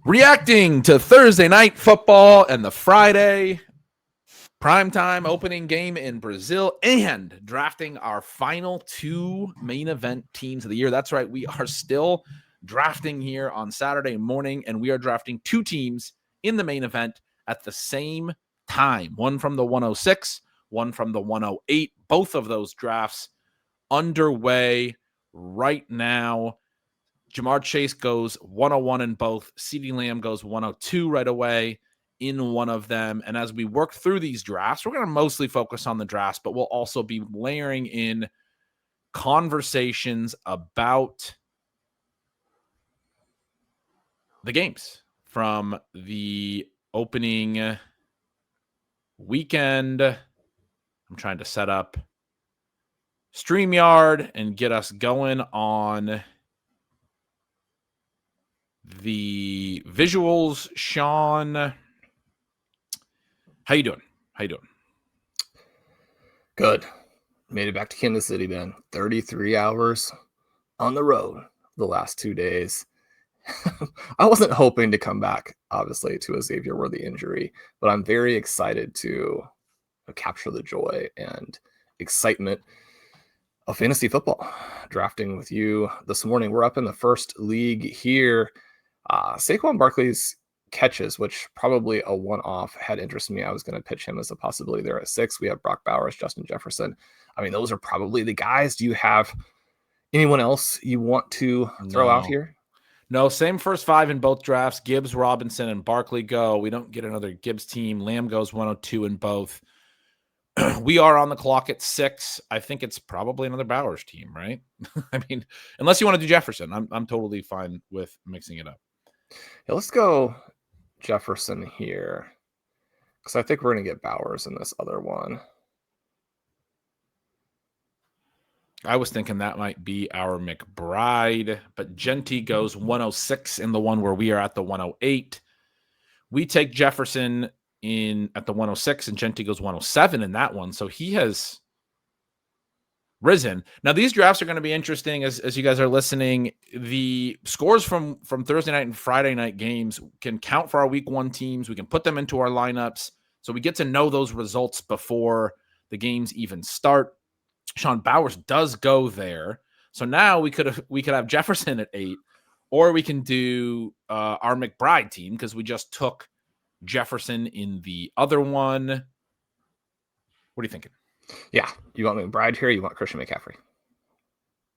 Reacting to Thursday night football and the Friday primetime opening game in Brazil and drafting our final two main event teams of the year. That's right. We are still drafting here on Saturday morning, and we are drafting two teams in the main event at the same time. One from the 106, one from the 108. Both of those drafts underway right now. Jamar Chase goes 101 in both. CeeDee Lamb goes 102 right away in one of them. And as we work through these drafts, we're going to mostly focus on the drafts, but we'll also be layering in conversations about the games from the opening weekend. I'm trying to set up StreamYard and get us going on the visuals. Sean, how you doing? Good. Made it back to Kansas City, man. 33 hours on the road the last 2 days. I wasn't hoping to come back, obviously, to a Xavier-worthy injury, but I'm very excited to capture the joy and excitement of fantasy football. Drafting with you this morning. We're up in the first league here. Saquon Barkley's catches, which probably a one-off, had interested me. I was going to pitch him as a possibility there at 6. We have Brock Bowers, Justin Jefferson. I mean, those are probably the guys. Do you have anyone else you want to throw out here? No, same first 5 in both drafts. Gibbs, Robinson, and Barkley go. We don't get another Gibbs team. Lamb goes 102 in both. We are on the clock at 6. I think it's probably another Bowers team, right? I mean, unless you want to do Jefferson, I'm totally fine with mixing it up. Yeah, let's go Jefferson here, because I think we're going to get Bowers in this other one. I was thinking that might be our McBride, but Genty goes 106 in the one where we are at the 108. We take Jefferson in at the 106, and Genty goes 107 in that one. So he has risen. Now, these drafts are going to be interesting as you guys are listening. The scores from Thursday night and Friday night games can count for our week 1 teams. We can put them into our lineups, so we get to know those results before the games even start. Sean, Bowers does go there. So now we could have Jefferson at 8, or we can do our McBride team, because we just took Jefferson in the other one. What are you thinking? Yeah, you want McBride here? You want Christian McCaffrey?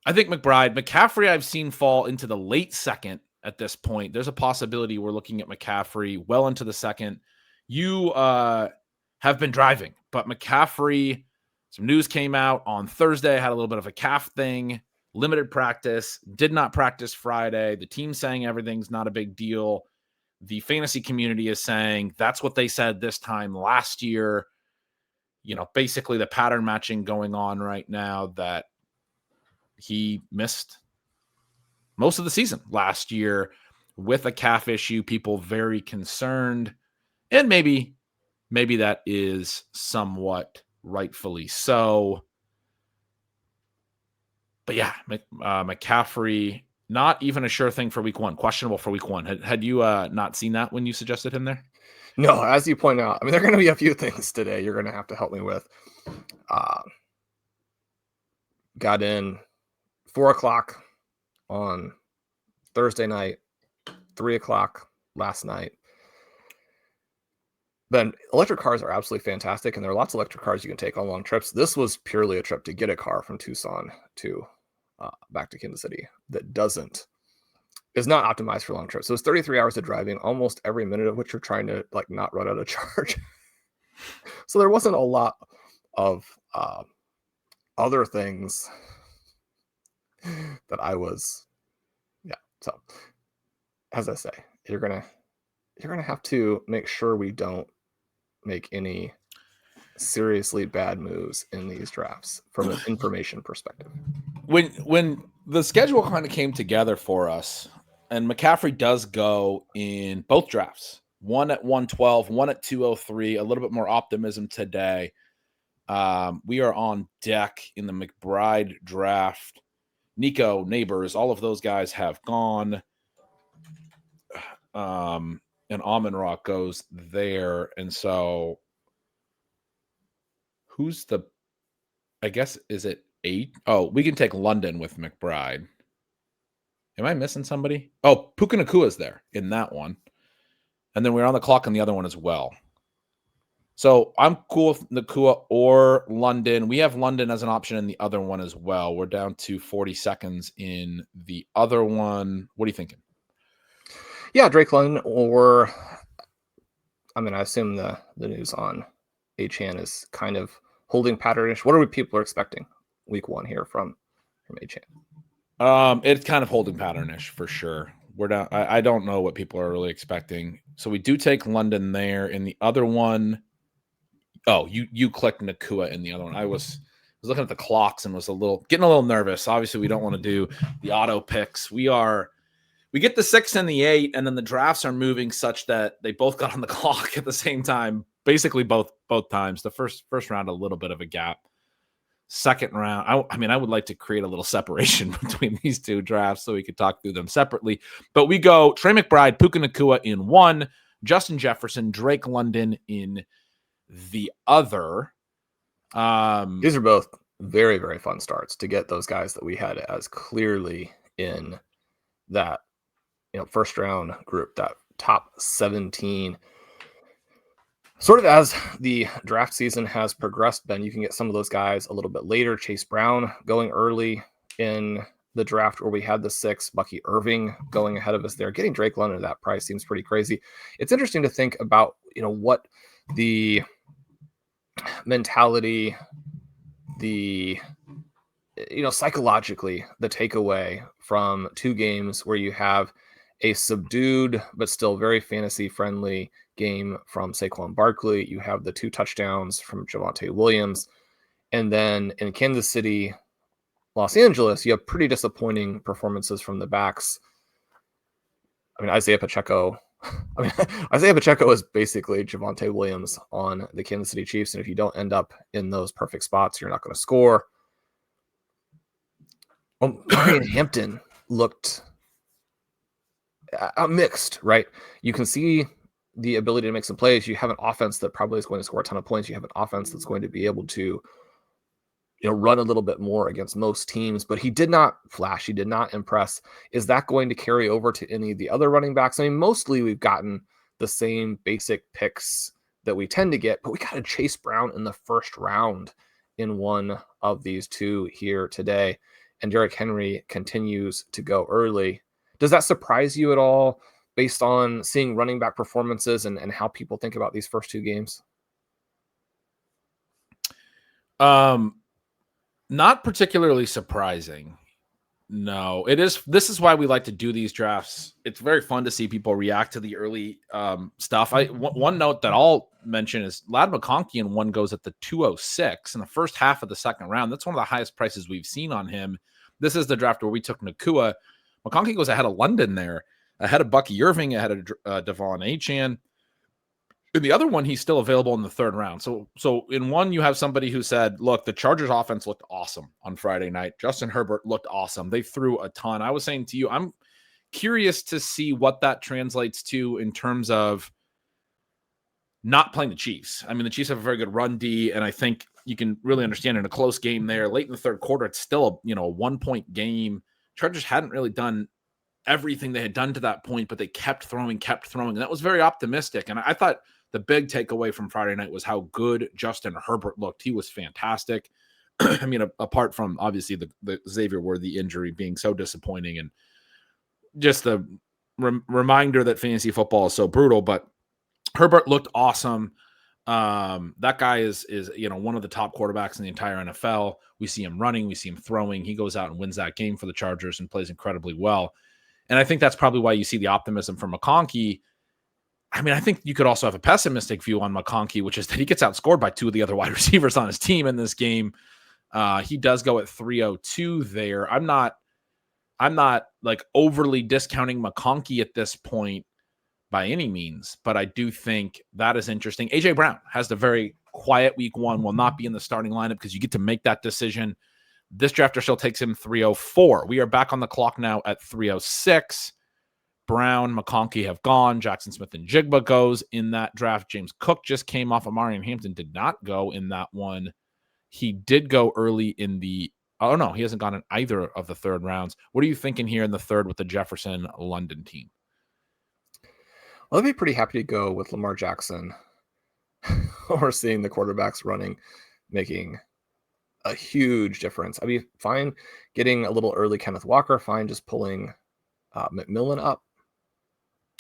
I think McBride. McCaffrey I've seen fall into the late second at this point. There's a possibility we're looking at McCaffrey well into the second. You have been driving, but McCaffrey, some news came out on Thursday, had a little bit of a calf thing, limited practice, did not practice Friday. The team saying everything's not a big deal. The fantasy community is saying that's what they said this time last year. You know, basically the pattern matching going on right now, that he missed most of the season last year with a calf issue. People very concerned, and maybe that is somewhat rightfully so. But yeah, McCaffrey, not even a sure thing for week 1, questionable for week 1. Had you not seen that when you suggested him there? No, as you point out, I mean, there are going to be a few things today you're going to have to help me with. Got in 4:00 on Thursday night, 3:00 last night. Then electric cars are absolutely fantastic, and there are lots of electric cars you can take on long trips. This was purely a trip to get a car from Tucson to back to Kansas City that is not optimized for long trips. So it's 33 hours of driving, almost every minute of which you're trying to not run out of charge. So there wasn't a lot of other things that I was, So as I say, you're gonna have to make sure we don't make any seriously bad moves in these drafts from an information perspective. When the schedule kind of came together for us, and McCaffrey does go in both drafts, one at 112, one at 203, a little bit more optimism today. We are on deck in the McBride draft. Nico, Neighbors, all of those guys have gone. and Almond Rock goes there. And so who's the, I guess, is it 8? Oh, we can take London with McBride. Am I missing somebody? Oh, Puka Nakua's there in that one. And then we're on the clock on the other one as well. So I'm cool with Nakua or London. We have London as an option in the other one as well. We're down to 40 seconds in the other one. What are you thinking? Yeah, Drake London, or I mean, I assume the news on Achan is kind of holding patternish. What are people expecting week 1 here from Achan? It's kind of holding patternish for sure. We're down. I don't know what people are really expecting. So we do take London there. In the other one, oh, you clicked Nakua in the other one. I was looking at the clocks and was getting a little nervous. Obviously, we don't want to do the auto picks. We get the 6 and the 8, and then the drafts are moving such that they both got on the clock at the same time. Basically, both times. The first round, a little bit of a gap. Second round, I mean, I would like to create a little separation between these two drafts so we could talk through them separately. But we go Trey McBride, Puka Nakua in one, Justin Jefferson, Drake London in the other. These are both very, very fun starts to get those guys that we had as clearly in that first round group, that top 17. Sort of as the draft season has progressed, Ben, you can get some of those guys a little bit later. Chase Brown going early in the draft where we had the 6, Bucky Irving going ahead of us there. Getting Drake London at that price seems pretty crazy. It's interesting to think about, what the mentality, the, psychologically, the takeaway from 2 games where you have a subdued but still very fantasy friendly game from Saquon Barkley. You have the 2 touchdowns from Javonte Williams. And then in Kansas City, Los Angeles, you have pretty disappointing performances from the backs. I mean, Isaiah Pacheco is basically Javonte Williams on the Kansas City Chiefs. And if you don't end up in those perfect spots, you're not going to score. Well, Marion Hampton looked mixed, right? You can see the ability to make some plays. You have an offense that probably is going to score a ton of points. You have an offense that's going to be able to, run a little bit more against most teams, but he did not flash. He did not impress. Is that going to carry over to any of the other running backs? I mean, mostly we've gotten the same basic picks that we tend to get, but we got a Chase Brown in the first round in one of these 2 here today. And Derrick Henry continues to go early. Does that surprise you at all based on seeing running back performances and how people think about these first 2 games? Not particularly surprising. No, it is. This is why we like to do these drafts. It's very fun to see people react to the early stuff. One note that I'll mention is Ladd McConkey in one goes at the 206 in the first half of the second round. That's one of the highest prices we've seen on him. This is the draft where we took Nakua. McConkey goes ahead of London there, ahead of Bucky Irving, ahead of Devon Achane. In the other one, he's still available in the third round. So in one, you have somebody who said, look, the Chargers offense looked awesome on Friday night. Justin Herbert looked awesome. They threw a ton. I was saying to you, I'm curious to see what that translates to in terms of not playing the Chiefs. I mean, the Chiefs have a very good run D, and I think you can really understand in a close game there. Late in the third quarter, it's still a 1-point game. Chargers hadn't really done everything they had done to that point, but they kept throwing. And that was very optimistic. And I thought the big takeaway from Friday night was how good Justin Herbert looked. He was fantastic. I mean, apart from obviously the Xavier Worthy injury being so disappointing and just the reminder that fantasy football is so brutal, but Herbert looked awesome. That guy is one of the top quarterbacks in the entire NFL. We see him running, we see him throwing. He goes out and wins that game for the Chargers and plays incredibly well. And I think that's probably why you see the optimism from McConkey. I mean, I think you could also have a pessimistic view on McConkey, which is that he gets outscored by 2 of the other wide receivers on his team in this game. He does go at 302 there. I'm not like overly discounting McConkey at this point by any means, but I do think that is interesting. AJ Brown has the very quiet week 1, will not be in the starting lineup because you get to make that decision. This drafter still takes him 304. We are back on the clock now at 306. Brown, McConkey have gone. Jackson Smith and Jigba goes in that draft. James Cook just came off. Amari and Hampton did not go in that one. He did go early in the oh no, he hasn't gone in either of the third rounds. What are you thinking here in the third with the Jefferson London team? Well, I'd be pretty happy to go with Lamar Jackson or seeing the quarterbacks running, making a huge difference. I'd be fine getting a little early Kenneth Walker, fine just pulling McMillan up.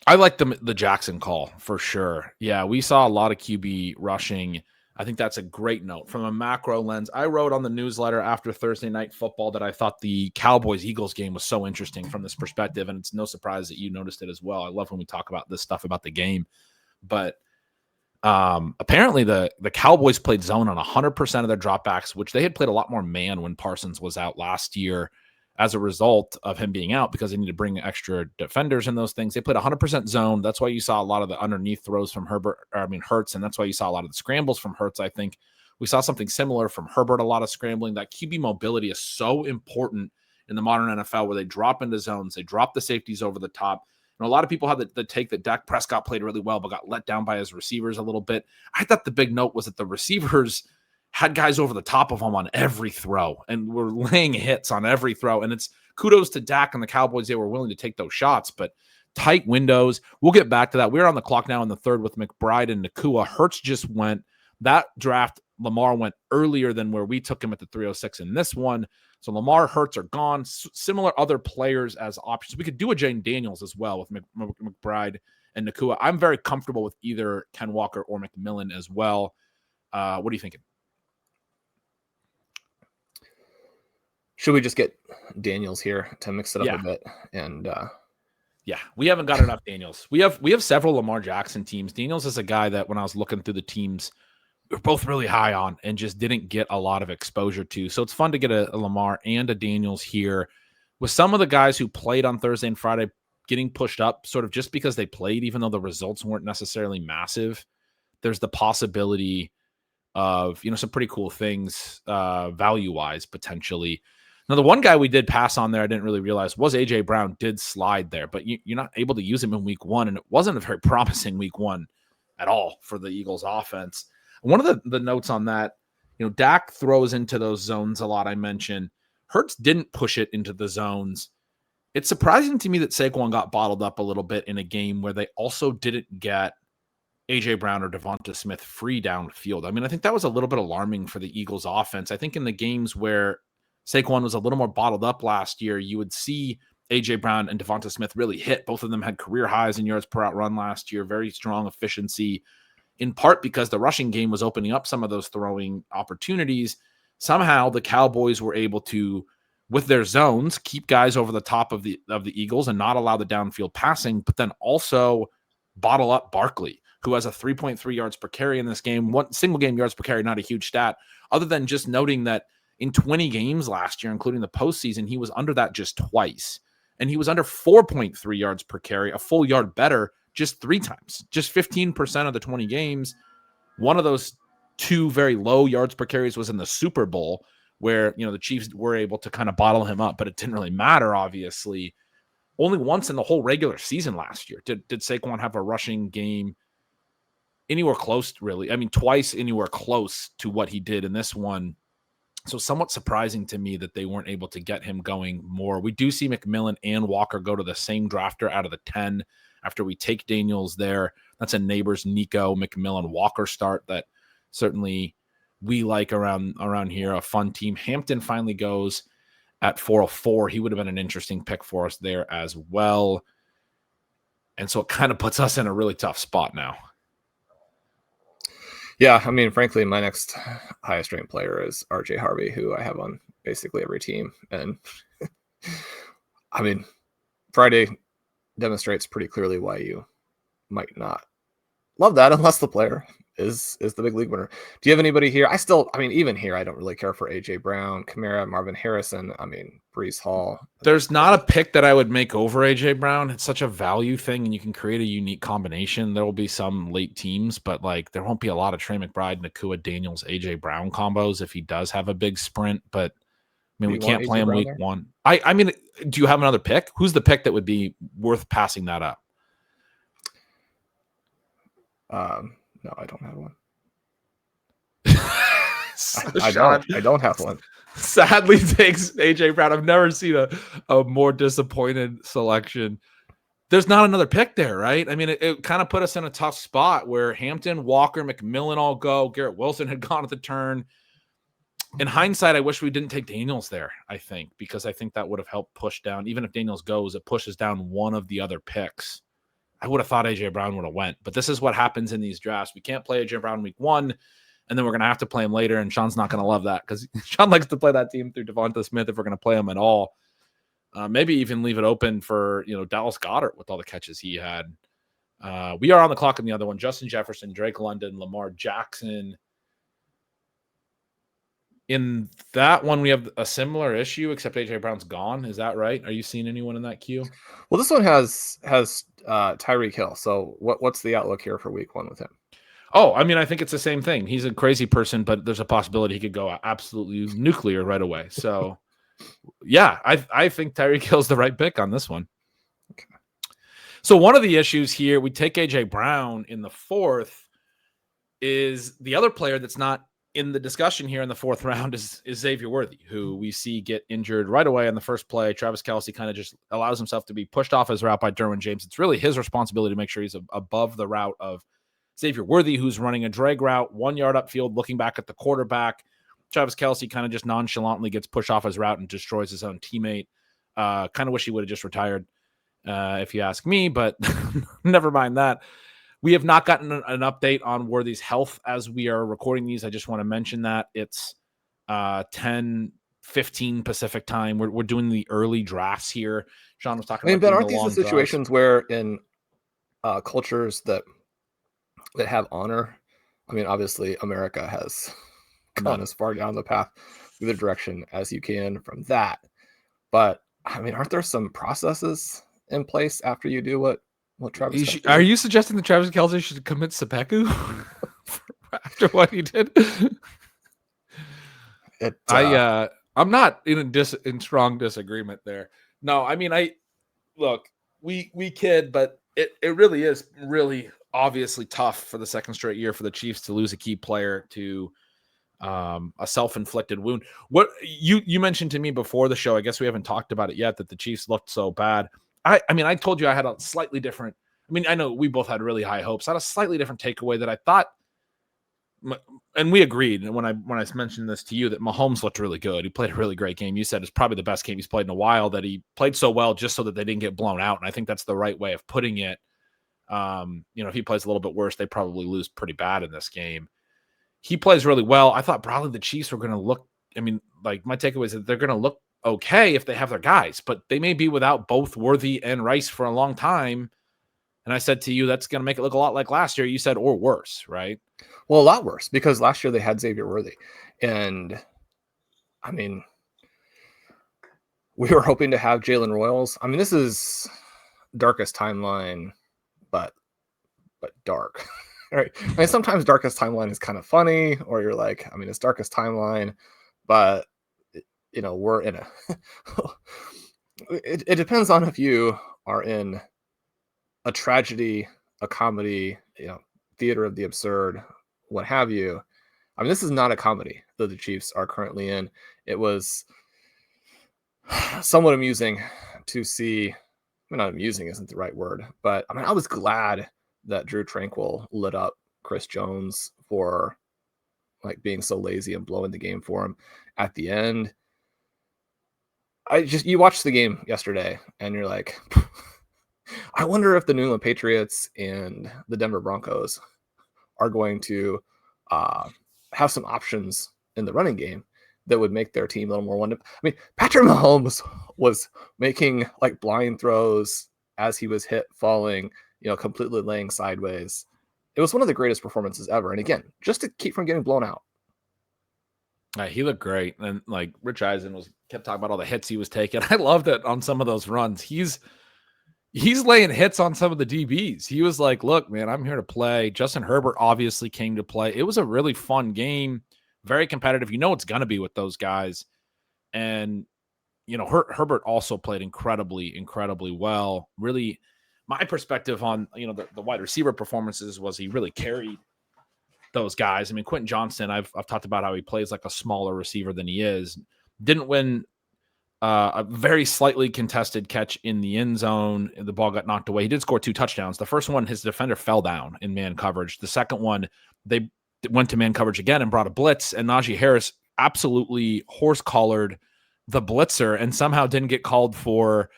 I like the Jackson call for sure. Yeah, we saw a lot of QB rushing. I think that's a great note. From a macro lens, I wrote on the newsletter after Thursday Night Football that I thought the Cowboys-Eagles game was so interesting from this perspective, and it's no surprise that you noticed it as well. I love when we talk about this stuff about the game. But apparently the Cowboys played zone on 100% of their dropbacks, which they had played a lot more man when Parsons was out last year as a result of him being out because they need to bring extra defenders and those things. They played 100% zone. That's why you saw a lot of the underneath throws from Hurts, and that's why you saw a lot of the scrambles from Hurts. I think we saw something similar from Herbert, a lot of scrambling. That QB mobility is so important in the modern NFL where they drop into zones, they drop the safeties over the top. And a lot of people had the take that Dak Prescott played really well but got let down by his receivers a little bit. I thought the big note was that the receivers had guys over the top of him on every throw and were laying hits on every throw. And it's kudos to Dak and the Cowboys. They were willing to take those shots, but tight windows. We'll get back to that. We're on the clock now in the third with McBride and Nacua. Hurts just went. That draft, Lamar went earlier than where we took him at the 306 in this one. So Lamar, Hurts are gone. Similar other players as options. We could do a Jane Daniels as well with McBride and Nacua. I'm very comfortable with either Ken Walker or McMillan as well. What are you thinking? Should we just get Daniels here to mix it up a bit? And yeah, we haven't got enough Daniels. We have several Lamar Jackson teams. Daniels is a guy that when I was looking through the teams, we were both really high on and just didn't get a lot of exposure to. So it's fun to get a Lamar and a Daniels here with some of the guys who played on Thursday and Friday getting pushed up sort of just because they played, even though the results weren't necessarily massive. There's the possibility of, some pretty cool things value-wise potentially. Now, the one guy we did pass on there, I didn't really realize, was A.J. Brown did slide there, but you're not able to use him in week one, and it wasn't a very promising week one at all for the Eagles offense. One of the notes on that, Dak throws into those zones a lot, I mentioned. Hurts didn't push it into the zones. It's surprising to me that Saquon got bottled up a little bit in a game where they also didn't get A.J. Brown or Devonta Smith free downfield. I mean, I think that was a little bit alarming for the Eagles offense. I think in the games where Saquon was a little more bottled up last year, you would see A.J. Brown and Devonta Smith really hit. Both of them had career highs in yards per out run last year, very strong efficiency, in part because the rushing game was opening up some of those throwing opportunities. Somehow the Cowboys were able to, with their zones, keep guys over the top of the Eagles and not allow the downfield passing, but then also bottle up Barkley, who has a 3.3 yards per carry in this game. One single game yards per carry, not a huge stat, other than just noting that in 20 games last year, including the postseason, he was under that just twice. And he was under 4.3 yards per carry, a full yard better, just 3 times. Just 15% of the 20 games. One of those 2 very low yards per carries was in the Super Bowl, where the Chiefs were able to kind of bottle him up, but it didn't really matter, obviously. Only once in the whole regular season last year did Saquon have a rushing game anywhere close, really. I mean, twice anywhere close to what he did in this one. So somewhat surprising to me that they weren't able to get him going more. We do see McMillan and Walker go to the same drafter out of the 10 after we take Daniels there. That's a neighbor's Nico McMillan Walker start that certainly we like around here, a fun team. Hampton finally goes at 404. He would have been an interesting pick for us there as well. And so it kind of puts us in a really tough spot now. Yeah, I mean, frankly, my next highest ranked player is RJ Harvey, who I have on basically every team. And I mean, Friday demonstrates pretty clearly why you might not love that unless the player is the big league winner. Do you have anybody here? Even here, I don't really care for AJ Brown, Kamara, Marvin Harrison. I mean, Breece Hall. There's not a pick that I would make over AJ Brown. It's such a value thing, and you can create a unique combination. There will be some late teams, but there won't be a lot of Trey McBride, Nacua, Daniels, AJ Brown combos if he does have a big sprint. But I mean, Do we you want can't play AJ him Brown week there? 1. I mean, do you have another pick? Who's the pick that would be worth passing that up? No, I don't have one. So I don't have one. Sadly takes AJ Brown. I've never seen a more disappointed selection. There's not another pick there, right? I mean, it kind of put us in a tough spot where Hampton, Walker, McMillan all go. Garrett Wilson had gone at the turn. In hindsight, I wish we didn't take Daniels there, I think, because I think that would have helped push down. Even if Daniels goes, it pushes down one of the other picks. I would have thought AJ Brown would have went, but this is what happens in these drafts. We can't play AJ Brown week 1, and then we're going to have to play him later, and Sean's not going to love that because Sean likes to play that team through Devonta Smith if we're going to play him at all. Maybe even leave it open for Dallas Goedert with all the catches he had. We are on the clock in the other one. Justin Jefferson, Drake London, Lamar Jackson. In that one, we have a similar issue, except AJ Brown's gone. Is that right? Are you seeing anyone in that queue? Well, this one has Tyreek Hill. So what's the outlook here for week 1 with him? Oh, I mean, I think it's the same thing. He's a crazy person, but there's a possibility he could go absolutely nuclear right away. So, yeah, I think Tyreek Hill's the right pick on this one. Okay. So one of the issues here, we take AJ Brown in the 4th, is the other player that's not in the discussion here in the 4th round is Xavier Worthy, who we see get injured right away on the first play. Travis Kelce kind of just allows himself to be pushed off his route by Derwin James. It's really his responsibility to make sure he's above the route of Xavier Worthy, who's running a drag route, 1 yard upfield, looking back at the quarterback. Travis Kelce kind of just nonchalantly gets pushed off his route and destroys his own teammate. Kind of wish he would have just retired, if you ask me, but never mind that. We have not gotten an update on Worthy's health as we are recording these. I just want to mention that it's 10:15 Pacific time. We're doing the early drafts here. Sean was talking about Ben, aren't the these the situations where in cultures that have honor? I mean, obviously, America has gone as far down the path through the direction as you can from that. But I mean, aren't there some processes in place after you do what Travis? Are you suggesting that Travis Kelce should commit seppuku after what he did? I'm not in strong disagreement there. No, I mean, we kid, but it really is really obviously tough for the second straight year for the Chiefs to lose a key player to a self-inflicted wound. What you mentioned to me before the show, I guess we haven't talked about it yet, that the Chiefs looked so bad. I mean, I told you I had a slightly different. I mean, I know we both had really high hopes. I had a slightly different takeaway that I thought, and we agreed. And when I mentioned this to you, that Mahomes looked really good. He played a really great game. You said it's probably the best game he's played in a while. That he played so well just so that they didn't get blown out. And I think that's the right way of putting it. If he plays a little bit worse, they probably lose pretty bad in this game. He plays really well. I thought probably the Chiefs were going to look. I mean, like my takeaway is that they're going to look okay if they have their guys, but they may be without both Worthy and Rice for a long time. And I said to you, that's going to make it look a lot like last year. You said, or worse, right? Well, a lot worse, because last year they had Xavier Worthy. And I mean, we were hoping to have Jalen Royals. I mean, this is darkest timeline, but dark. Right. I mean, sometimes darkest timeline is kind of funny, or you're like, I mean, it's darkest timeline, but we're in a it depends on if you are in a tragedy, a comedy, theater of the absurd, what have you. I mean, this is not a comedy that the Chiefs are currently in. It was somewhat amusing to see. I mean, not amusing isn't the right word, but I mean, I was glad that Drew Tranquil lit up Chris Jones for like being so lazy and blowing the game for him at the end. You watched the game yesterday and you're like, I wonder if the New England Patriots and the Denver Broncos are going to have some options in the running game that would make their team a little more one-dimensional. I mean, Patrick Mahomes was making like blind throws as he was hit, falling, completely laying sideways. It was one of the greatest performances ever. And again, just to keep from getting blown out. He looked great. And like Rich Eisen kept talking about all the hits he was taking. I love that on some of those runs. He's laying hits on some of the DBs. He was like, look, man, I'm here to play. Justin Herbert obviously came to play. It was a really fun game, very competitive. It's going to be with those guys. And, Herbert also played incredibly well. Really, my perspective on, the wide receiver performances was he really carried those guys. I mean, Quentin Johnston, I've talked about how he plays like a smaller receiver than he is. Didn't win a very slightly contested catch in the end zone. The ball got knocked away. He did score 2 touchdowns. The first one, his defender fell down in man coverage. The second one, they went to man coverage again and brought a blitz, and Najee Harris absolutely horse-collared the blitzer and somehow didn't get called for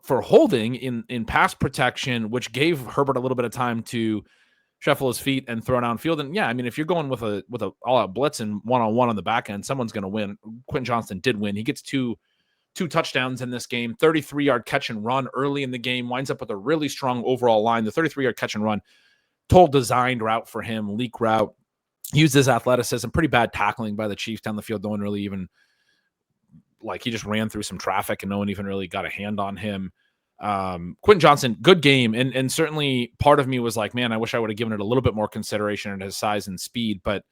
holding in pass protection, which gave Herbert a little bit of time to shuffle his feet and throw downfield. And yeah, I mean, if you're going with a all-out blitz and one-on-one on the back end, someone's going to win. Quentin Johnston did win. He gets two touchdowns in this game, 33-yard catch and run early in the game, winds up with a really strong overall line. The 33-yard catch and run, total designed route for him, leak route, used his athleticism, pretty bad tackling by the Chiefs down the field. No one really even, he just ran through some traffic and no one even really got a hand on him. Quentin Johnston, good game. And certainly part of me was like, man, I wish I would have given it a little bit more consideration at his size and speed. But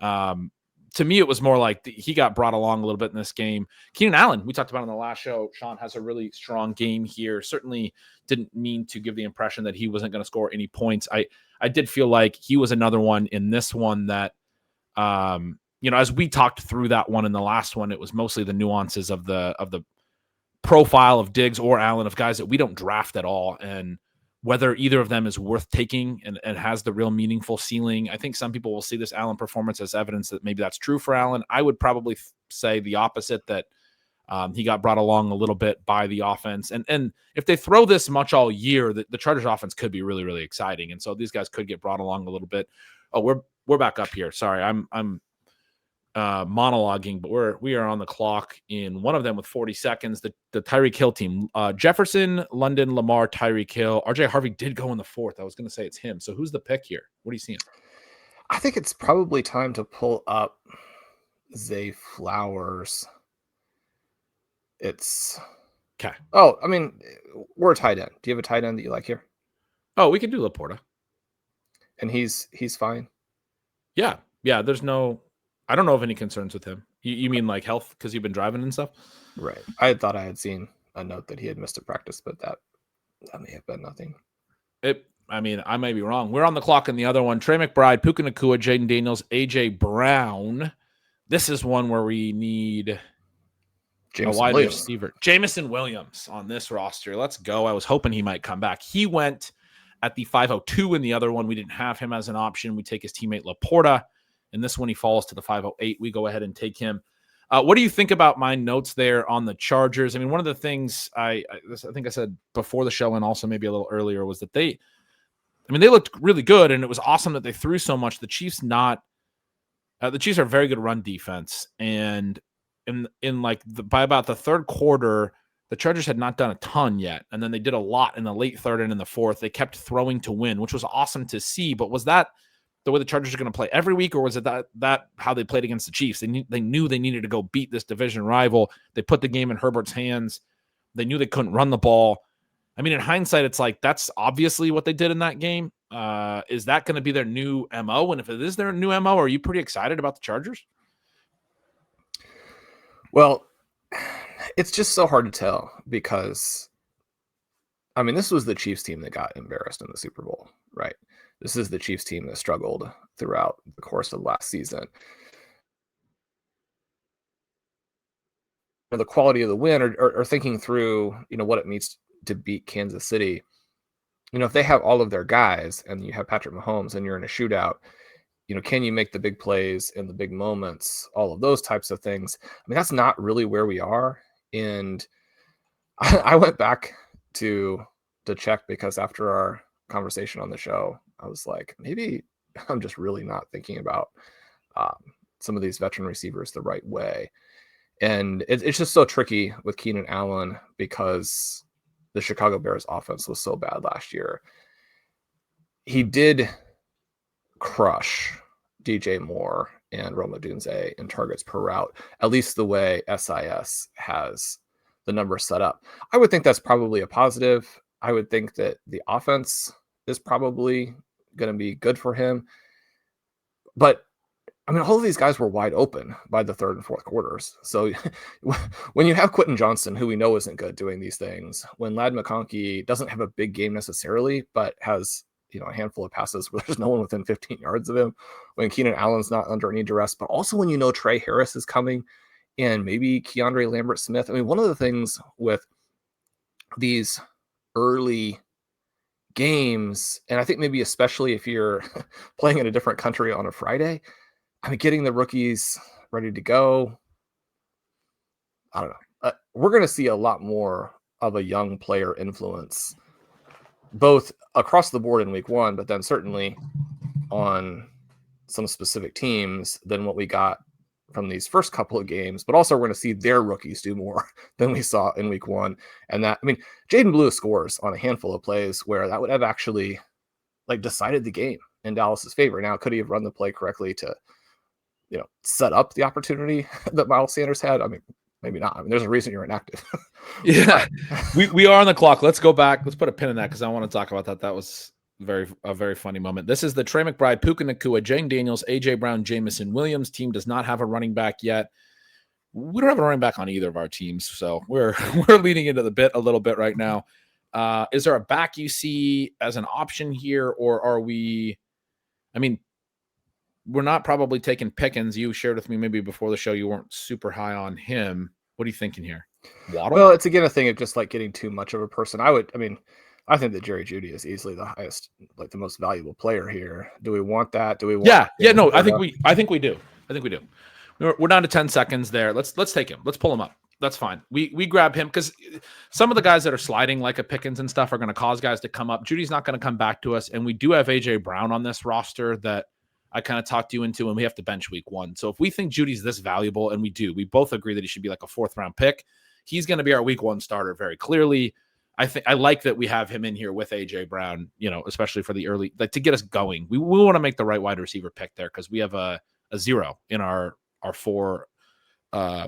to me, it was more like he got brought along a little bit in this game. Keenan Allen, we talked about on the last show. Sean has a really strong game here. Certainly didn't mean to give the impression that he wasn't going to score any points. I did feel like he was another one in this one that, as we talked through that one in the last one, it was mostly the nuances of the profile of Diggs or Allen, of guys that we don't draft at all, and whether either of them is worth taking and has the real meaningful ceiling. I think some people will see this Allen performance as evidence that maybe that's true for Allen. I would probably say the opposite, that he got brought along a little bit by the offense. And if they throw this much all year, the Chargers offense could be really, really exciting. And so these guys could get brought along a little bit. Oh, we're back up here. Sorry, I'm monologuing, but we are on the clock in one of them with 40 seconds. The Tyreek Hill team, Jefferson, London, Lamar, Tyreek Hill. RJ Harvey did go in the 4th. I was going to say it's him. So who's the pick here? What are you seeing? I think it's probably time to pull up Zay Flowers. It's okay. Oh, I mean, we're a tight end. Do you have a tight end that you like here? Oh, we can do Laporta. And he's fine. Yeah. There's no, I don't know of any concerns with him. You mean like health because you've been driving and stuff? Right. I thought I had seen a note that he had missed a practice, but that may have been nothing. I may be wrong. We're on the clock in the other one. Trey McBride, Puka Nacua, Jaden Daniels, AJ Brown. This is one where we need a wide receiver. Jameson Williams on this roster. Let's go. I was hoping he might come back. He went at the 502 in the other one. We didn't have him as an option. We take his teammate Laporta. In this one, he falls to the 508. We go ahead and take him. What do you think about my notes there on the Chargers? I mean, one of the things I think I said before the show and also maybe a little earlier was that they looked really good, and it was awesome that they threw so much. The Chiefs are a very good run defense, and by about the third quarter, the Chargers had not done a ton yet, and then they did a lot in the late third and in the 4th. They kept throwing to win, which was awesome to see. But was that the way the Chargers are going to play every week, or was it that how they played against the Chiefs? They knew they needed to go beat this division rival. They put the game in Herbert's hands. They knew they couldn't run the ball. I mean, in hindsight, it's like that's obviously what they did in that game. Is that going to be their new MO? And if it is their new MO, are you pretty excited about the Chargers? Well, it's just so hard to tell because, I mean, this was the Chiefs team that got embarrassed in the Super Bowl, right? This is the Chiefs team that struggled throughout the course of last season. The quality of the win or thinking through, what it means to beat Kansas City. If they have all of their guys and you have Patrick Mahomes and you're in a shootout, can you make the big plays in the big moments, all of those types of things. I mean, that's not really where we are. And I went back to check because after our conversation on the show, I was like, maybe I'm just really not thinking about some of these veteran receivers the right way. And it's just so tricky with Keenan Allen because the Chicago Bears offense was so bad last year. He did crush DJ Moore and Rome Odunze in targets per route, at least the way SIS has the numbers set up. I would think that's probably a positive. I would think that the offense is probably going to be good for him. But I mean, all of these guys were wide open by the third and fourth quarters. So when you have Quentin Johnson, who we know isn't good doing these things, when Ladd McConkey doesn't have a big game necessarily, but has, a handful of passes where there's no one within 15 yards of him, when Keenan Allen's not under any duress, but also when Trey Harris is coming and maybe Keandre Lambert-Smith. I mean, one of the things with these early games, and I think maybe especially if you're playing in a different country on a Friday, I mean, getting the rookies ready to go, I don't know. We're going to see a lot more of a young player influence, both across the board in week one, but then certainly on some specific teams than what we got from these first couple of games. But also we're going to see their rookies do more than we saw in week one. And that, I mean, Jaden Blue scores on a handful of plays where that would have actually decided the game in Dallas's favor. Now, could he have run the play correctly to, set up the opportunity that Miles Sanders had? I mean, maybe not. I mean, there's a reason you're inactive. Yeah, we are on the clock. Let's go back. Let's put a pin in that because I want to talk about that. That was a very funny moment. This is the Trey McBride, Puka Nacua, Jane Daniels, AJ Brown, Jamison Williams team. Does not have a running back yet. We don't have a running back on either of our teams, so we're leading into the bit a little bit right now. Is there a back you see as an option here, or are we? I mean, we're not probably taking Pickens. You shared with me maybe before the show you weren't super high on him. What are you thinking here? Waddle? Well, it's again a thing of just getting too much of a person. I think that Jerry Jeudy is easily the highest, the most valuable player here. Do we want that? Do we want? Yeah. No, I think we do. We're down to 10 seconds there. Let's take him. Let's pull him up. That's fine. We grab him because some of the guys that are sliding like a Pickens and stuff are going to cause guys to come up. Judy's not going to come back to us, and we do have AJ Brown on this roster that I kind of talked you into, and we have to bench week one. So if we think Judy's this valuable, and we both agree that he should be like a 4th round pick, he's going to be our week one starter very clearly. I like that we have him in here with AJ Brown, especially for the early, to get us going. We want to make the right wide receiver pick there because we have a 0 in our 4.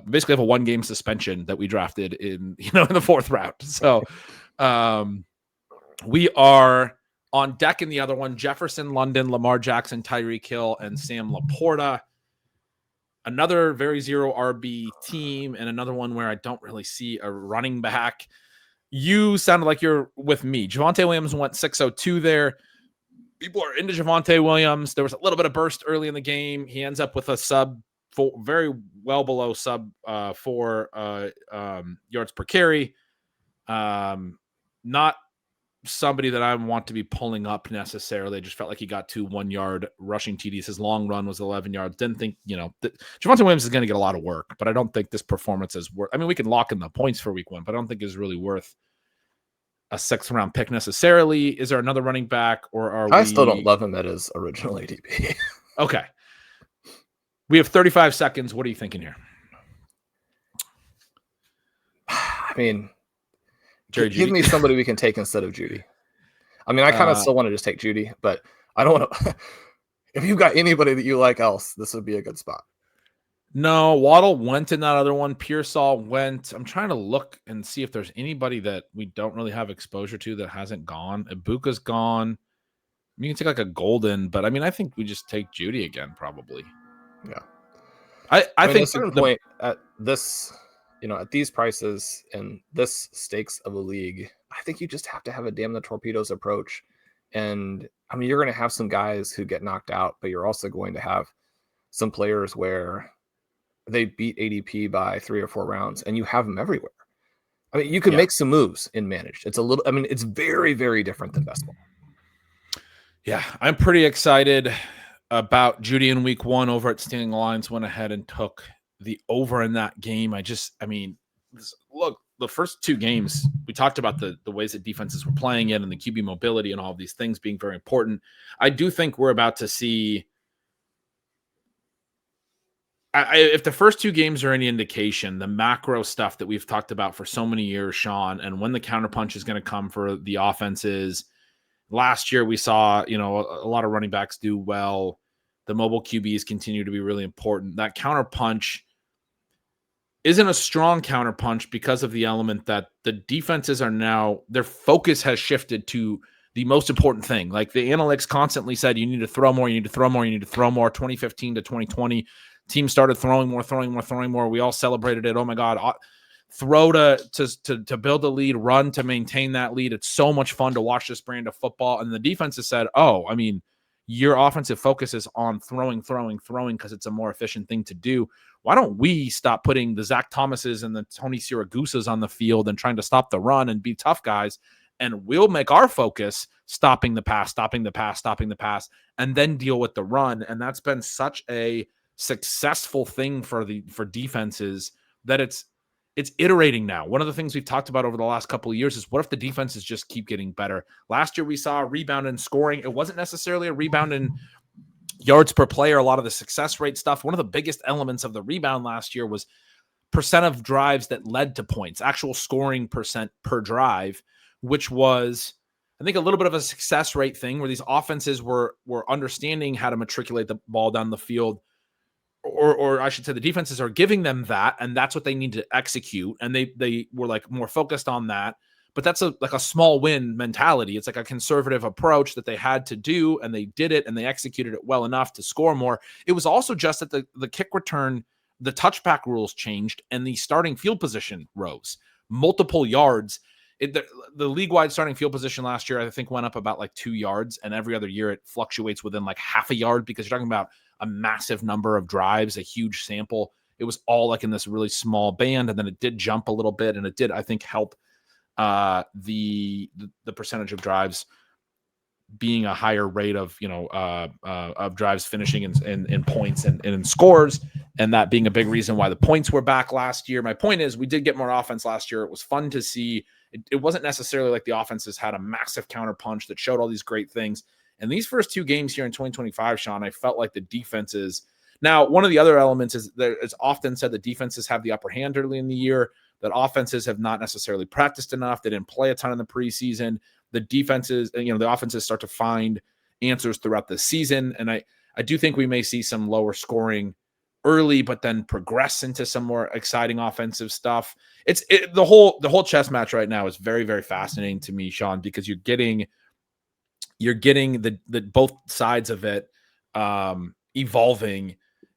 Basically have a 1-game suspension that we drafted in the 4th round. So we are on deck in the other one: Jefferson, London, Lamar Jackson, Tyreek Hill, and Sam Laporta. Another very 0 RB team, and another one where I don't really see a running back. You sounded like you're with me. Javonte Williams went 602 there. People are into Javonte Williams. There was a little bit of burst early in the game. He ends up with a sub-4, very well below sub-4 yards per carry. Not somebody that I want to be pulling up necessarily. I just felt like he got 2 1-yard rushing TDs. His long run was 11 yards. Didn't think, Javonte Williams is going to get a lot of work, but I don't think this performance is worth. I mean, we can lock in the points for week one, but I don't think it's really worth a 6th round pick necessarily. Is there another running back, or I still don't love him at his original ADP. Okay. We have 35 seconds. What are you thinking here? I mean, Jerry give me somebody we can take instead of Judy. I mean, I kind of still want to just take Judy, but I don't want to. If you've got anybody that you like else, this would be a good spot. No, Waddle went in that other one. Pearsall went. I'm trying to look and see if there's anybody that we don't really have exposure to that hasn't gone. Ibuka's gone. You can take like a Golden, but I mean, I think we just take Judy again, probably. Yeah. I think at a certain point at this, at these prices and this stakes of a league, I think you just have to have a damn the torpedoes approach. And I mean, you're going to have some guys who get knocked out, but you're also going to have some players where they beat ADP by 3 or 4 rounds, and you have them everywhere. I mean, you can make some moves in managed. It's very, very different than best ball. Yeah, I'm pretty excited about Judy in week one over at Standing Lines. Went ahead and took the over in that game. Look, the first 2 games, we talked about the ways that defenses were playing it and the QB mobility and all of these things being very important. I do think we're about to see, if the first 2 games are any indication, the macro stuff that we've talked about for so many years, Sean, and when the counterpunch is going to come for the offenses. Last year, we saw, a lot of running backs do well. The mobile QBs continue to be really important. That counterpunch isn't a strong counterpunch because of the element that the defenses are now, their focus has shifted to the most important thing. Like the analytics constantly said, you need to throw more, you need to throw more, you need to throw more. 2015 to 2020, teams started throwing more. We all celebrated it. Oh my God. Throw to build a lead, run to maintain that lead. It's so much fun to watch this brand of football. And the defense has said, oh, I mean, your offensive focus is on throwing because it's a more efficient thing to do. Why don't we stop putting the Zach Thomases and the Tony Siragusas on the field and trying to stop the run and be tough guys? And we'll make our focus stopping the pass, and then deal with the run. And that's been such a successful thing for defenses that it's iterating now. One of the things we've talked about over the last couple of years is what if the defenses just keep getting better? Last year, we saw a rebound in scoring. It wasn't necessarily a rebound in yards per play or a lot of the success rate stuff. One of the biggest elements of the rebound last year was percent of drives that led to points, actual scoring percent per drive, which was, I think, a little bit of a success rate thing where these offenses were understanding how to matriculate the ball down the field. Or I should say the defenses are giving them that, and that's what they need to execute. And they were like more focused on that. But that's like a small win mentality. It's like a conservative approach that they had to do, and they did it, and they executed it well enough to score more. It was also just that the kick return, the touchback rules changed, and the starting field position rose multiple yards. The league-wide starting field position last year, I think, went up about like 2 yards, and every other year it fluctuates within like half a yard because you're talking about a massive number of drives, a huge sample. It was all like in this really small band, and then it did jump a little bit, and it did, I think, help the percentage of drives being a higher rate of of drives finishing in points and in scores, and that being a big reason why the points were back last year. My point is, we did get more offense last year. It was fun to see. It wasn't necessarily like the offenses had a massive counter punch that showed all these great things. And these first 2 games here in 2025, Sean, I felt like the defenses. Now, one of the other elements is that it's often said that defenses have the upper hand early in the year, that offenses have not necessarily practiced enough. They didn't play a ton in the preseason. The defenses, the offenses start to find answers throughout the season. And I do think we may see some lower scoring early, but then progress into some more exciting offensive stuff. The whole chess match right now is very, very fascinating to me, Sean, because you're getting the both sides of it evolving,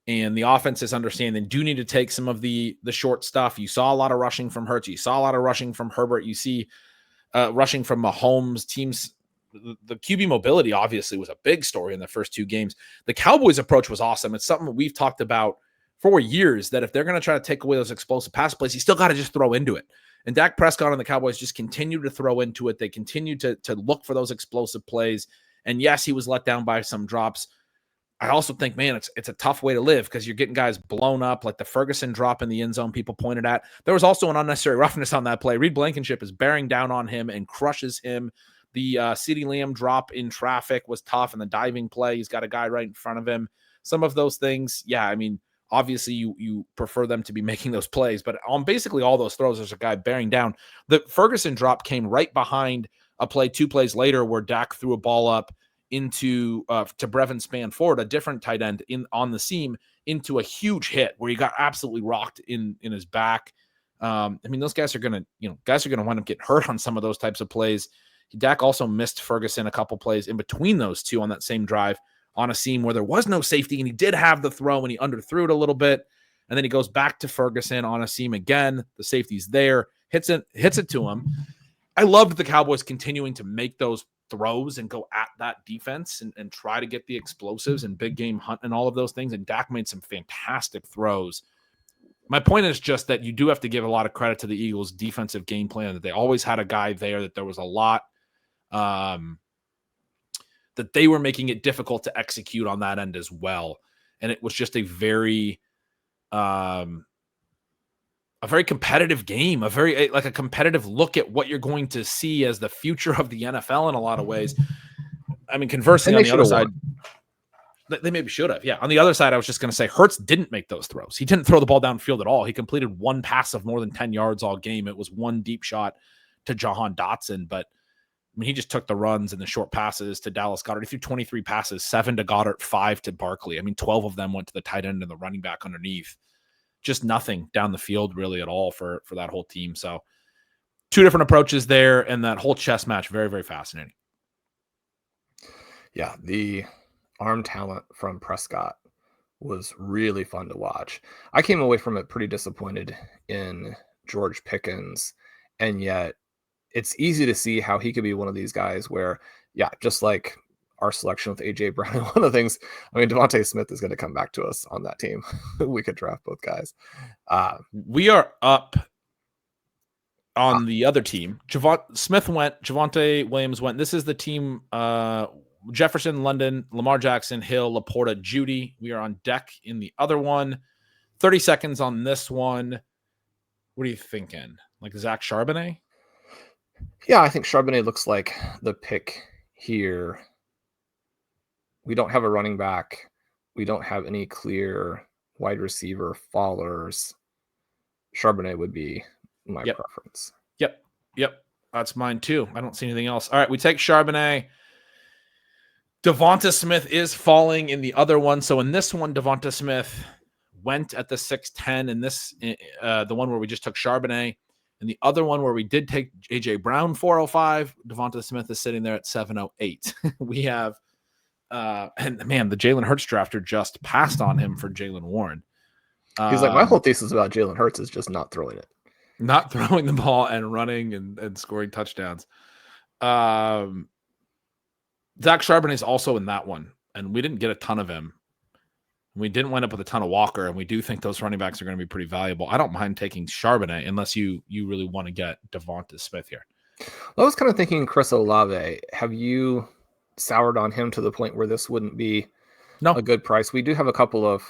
and the offenses understand they do need to take some of the short stuff. You saw a lot of rushing from Hurts. You saw a lot of rushing from Herbert. You see rushing from Mahomes. Teams, the QB mobility obviously was a big story in the first 2 games. The Cowboys approach was awesome. It's something we've talked about for years, that if they're going to try to take away those explosive pass plays, you still got to just throw into it. And Dak Prescott and the Cowboys just continue to throw into it. They continue to look for those explosive plays. And yes, he was let down by some drops. I also think, man, it's a tough way to live because you're getting guys blown up, like the Ferguson drop in the end zone people pointed at. There was also an unnecessary roughness on that play. Reed Blankenship is bearing down on him and crushes him. The CeeDee Lamb drop in traffic was tough, and the diving play, he's got a guy right in front of him. Some of those things, yeah, I mean, obviously you prefer them to be making those plays, but on basically all those throws, there's a guy bearing down. The Ferguson drop came right behind a play 2 plays later where Dak threw a ball up into to Brevin Spanford, a different tight end on the seam, into a huge hit where he got absolutely rocked in his back. I mean, those guys are gonna wind up getting hurt on some of those types of plays. Dak also missed Ferguson a couple plays in between those two on that same drive on a seam where there was no safety, and he did have the throw and he underthrew it a little bit, and then he goes back to Ferguson on a seam again. The safety's there, hits it to him. I loved the Cowboys continuing to make those throws and go at that defense and try to get the explosives and big game hunt and all of those things. And Dak made some fantastic throws. My point is just that you do have to give a lot of credit to the Eagles' defensive game plan, that they always had a guy there, that there was a lot that they were making it difficult to execute on that end as well. And it was just a very competitive game, a competitive look at what you're going to see as the future of the NFL in a lot of ways. I mean, conversely, on the other side, they maybe should have. Yeah. On the other side, I was just going to say Hurts didn't make those throws. He didn't throw the ball downfield at all. He completed 1 pass of more than 10 yards all game. It was 1 deep shot to Jahan Dotson, but I mean, he just took the runs and the short passes to Dallas Goedert. He threw 23 passes, 7 to Goddard, 5 to Barkley. I mean, 12 of them went to the tight end and the running back underneath. Just nothing down the field really at all for that whole team. So 2 different approaches there, and that whole chess match, very, very fascinating. Yeah, the arm talent from Prescott was really fun to watch. I came away from it pretty disappointed in George Pickens, and yet it's easy to see how he could be one of these guys where, yeah, just like our selection with AJ Brown, one of the things, I mean, Devontae Smith is going to come back to us on that team. We could draft both guys. We are up on the other team. Smith went, Javonte Williams went. This is the team, Jefferson, London, Lamar Jackson, Hill, Laporta, Judy. We are on deck in the other one. 30 seconds on this one. What are you thinking? Like Zach Charbonnet? Yeah, I think Charbonnet looks like the pick here. We don't have a running back. We don't have any clear wide receiver fallers. Charbonnet would be my preference. Yep. That's mine too. I don't see anything else. All right, we take Charbonnet. Devonta Smith is falling in the other one. So in this one, Devonta Smith went at the 6'10", and this the one where we just took Charbonnet. And the other one where we did take AJ Brown 405, Devonta Smith is sitting there at 708. We have and man, the Jalen Hurts drafter just passed on him for Jalen Warren. He's like, my whole thesis about Jalen Hurts is just not throwing it. Not throwing the ball and running and scoring touchdowns. Zach Charbonnet is also in that one, and we didn't get a ton of him. We didn't wind up with a ton of Walker, and we do think those running backs are going to be pretty valuable. I don't mind taking Charbonnet unless you really want to get Devonta Smith here. Well, I was kind of thinking Chris Olave. Have you soured on him to the point where this wouldn't be a good price? We do have a couple of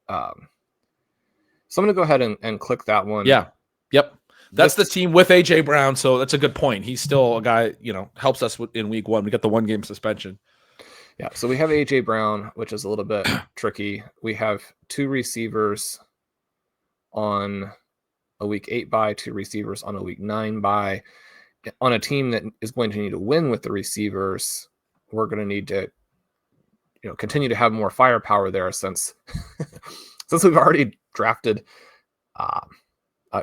so I'm going to go ahead and click that one. Yeah. Yep. That's the team with AJ Brown. So that's a good point. He's still a guy, helps us in week 1. We got the 1-game suspension. Yeah. So we have AJ Brown, which is a little bit tricky. We have 2 receivers on a week 8 bye, 2 receivers on a week 9 bye. On a team that is going to need to win with the receivers, we're going to need to, continue to have more firepower there since we've already drafted,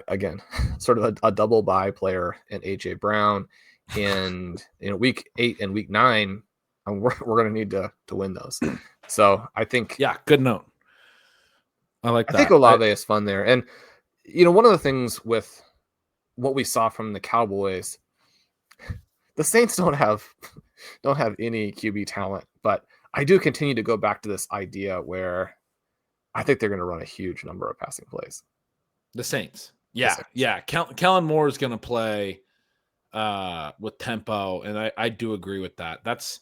again, sort of a double bye player in AJ Brown, and week 8 and week 9, we're going to need to win those. So I think, good note. I think Olave is fun there, and one of the things with what we saw from the Cowboys, the Saints don't have any QB talent, but I do continue to go back to this idea where I think they're going to run a huge number of passing plays. The Saints. Yeah. Kellen Moore is going to play with tempo, and I do agree with that. That's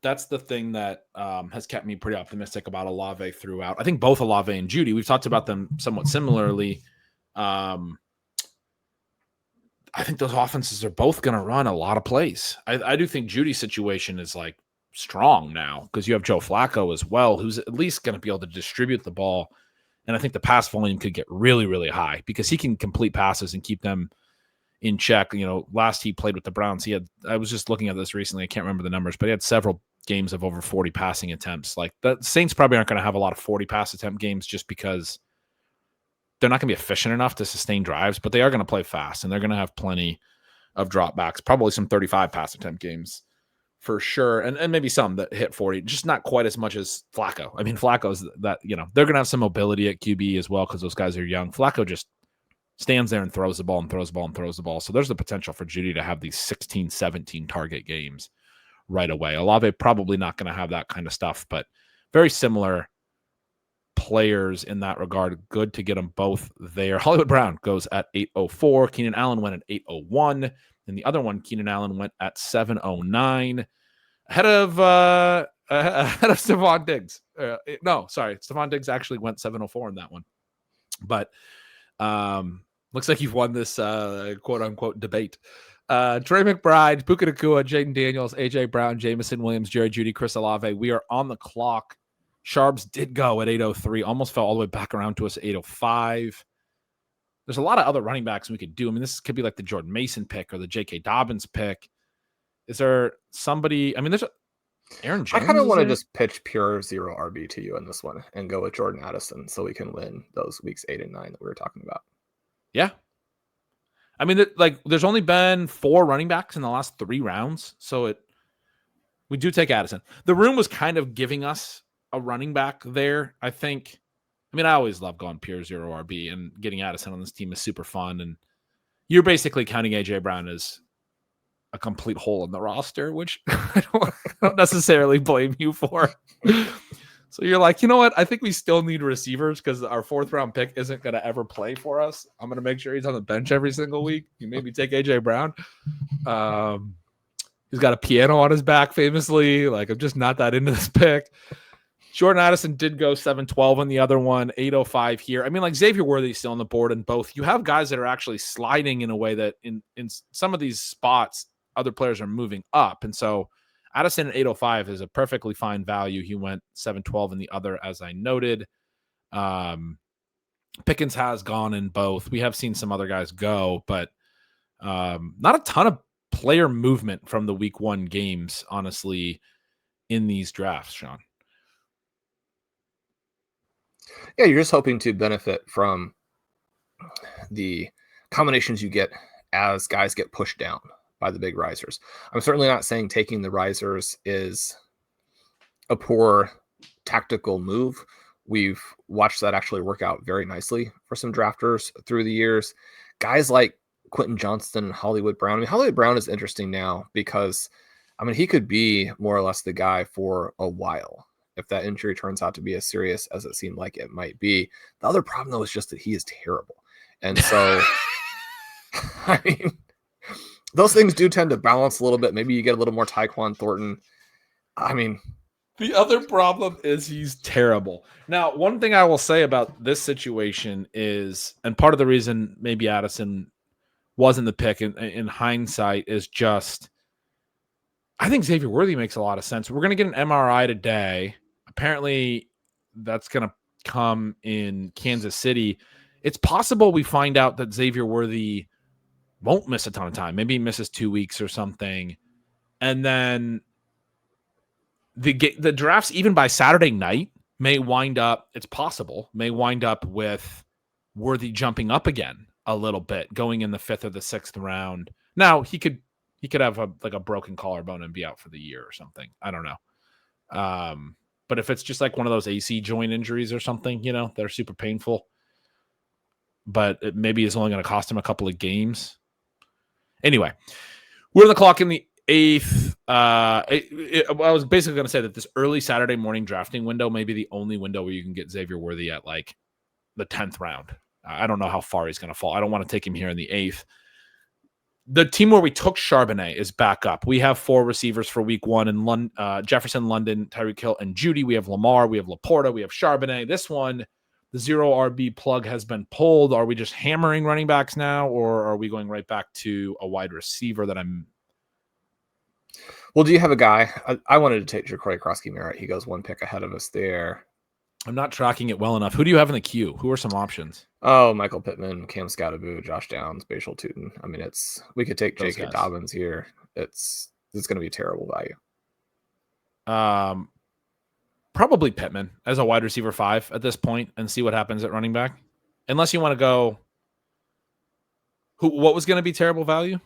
the thing that has kept me pretty optimistic about Olave throughout. I think both Olave and Judy, we've talked about them somewhat similarly. I think those offenses are both going to run a lot of plays. I do think Judy's situation is like strong now because you have Joe Flacco as well, who's at least going to be able to distribute the ball. And I think the pass volume could get really, really high because he can complete passes and keep them in check. Last he played with the Browns, I was just looking at this recently. I can't remember the numbers, but he had several games of over 40 passing attempts. Like the Saints probably aren't going to have a lot of 40 pass attempt games just because they're not going to be efficient enough to sustain drives, but they are going to play fast and they're going to have plenty of dropbacks, probably some 35 pass attempt games for sure. And maybe some that hit 40, just not quite as much as Flacco. I mean, Flacco's that, they're going to have some mobility at QB as well because those guys are young. Flacco just stands there and throws the ball and throws the ball and throws the ball. So there's the potential for Judy to have these 16, 17 target games right away. Olave probably not going to have that kind of stuff, but very similar players in that regard. Good to get them both there. Hollywood Brown goes at 804. Keenan Allen went at 801. And the other one, Keenan Allen, went at 709. Ahead of Stephon Diggs. Stephon Diggs actually went 704 in that one. But looks like you've won this quote-unquote debate. Trey McBride, Puka Nacua, Jaden Daniels, AJ Brown, Jamison Williams, Jerry Jeudy, Chris Olave. We are on the clock. Sharps did go at 803, almost fell all the way back around to us at 805. There's a lot of other running backs we could do. I mean, this could be like the Jordan Mason pick or the J.K. Dobbins pick. Is there somebody? I mean, there's Aaron Jones. I kind of want to just pitch pure 0 RB to you in this one and go with Jordan Addison so we can win those weeks 8 and 9 that we were talking about. Yeah. I mean, there's only been 4 running backs in the last 3 rounds. So We do take Addison. The room was kind of giving us a running back there, I think. I mean, I always love going pure zero RB, and getting Addison on this team is super fun. And you're basically counting AJ Brown as a complete hole in the roster, which I don't necessarily blame you for. So you're like, you know what? I think we still need receivers because our 4th round pick isn't going to ever play for us. I'm going to make sure he's on the bench every single week. You maybe take AJ Brown. He's got a piano on his back, famously. Like, I'm just not that into this pick. Jordan Addison did go 712 on the other one, 805 here. I mean, like, Xavier Worthy's still on the board in both. You have guys that are actually sliding in a way that in some of these spots, other players are moving up. And so Addison at 805 is a perfectly fine value. He went 712 in the other, as I noted. Pickens has gone in both. We have seen some other guys go, but not a ton of player movement from the week 1 games, honestly, in these drafts, Sean. Yeah, you're just hoping to benefit from the combinations you get as guys get pushed down by the big risers. I'm certainly not saying taking the risers is a poor tactical move. We've watched that actually work out very nicely for some drafters through the years. Guys like Quentin Johnston and Hollywood Brown. I mean, Hollywood Brown is interesting now because, I mean, he could be more or less the guy for a while if that injury turns out to be as serious as it seemed like it might be. The other problem, though, is just that he is terrible. And so, I mean, those things do tend to balance a little bit. Maybe you get a little more Tyquan Thornton. I mean, the other problem is he's terrible. Now, one thing I will say about this situation is, and part of the reason maybe Addison wasn't the pick in hindsight is just, I think Xavier Worthy makes a lot of sense. We're going to get an MRI today. Apparently, that's going to come in Kansas City. It's possible we find out that Xavier Worthy won't miss a ton of time. Maybe he misses 2 weeks or something. And then the drafts, even by Saturday night, may wind up, it's possible, may wind up with Worthy jumping up again a little bit, going in the 5th or the 6th round. Now, he could have a broken collarbone and be out for the year or something. I don't know. But if it's just like one of those AC joint injuries or something, you know, they're super painful, but it maybe is only going to cost him a couple of games. Anyway, we're on the clock in the 8th. I was basically going to say that this early Saturday morning drafting window may be the only window where you can get Xavier Worthy at like the 10th round. I don't know how far he's going to fall. I don't want to take him here in the 8th. The team where we took Charbonnet is back up. We have 4 receivers for week 1 in Jefferson, London, Tyreek Hill, and Judy. We have Lamar, we have Laporta, we have Charbonnet. This one, the 0 RB plug has been pulled. Are we just hammering running backs now, or are we going right back to a wide receiver that I'm... Well, do you have a guy? I wanted to take Ja'Cory Krosky-Merritt. He goes 1 pick ahead of us there. I'm not tracking it well enough. Who do you have in the queue? Who are some options? Oh, Michael Pittman, Cam Scatteraboo, Josh Downs, Bashal Tootin. I mean, we could take J.K. Dobbins here. It's going to be terrible value. Probably Pittman as a wide receiver 5 at this point, and see what happens at running back. Unless you want to go, what was going to be terrible value?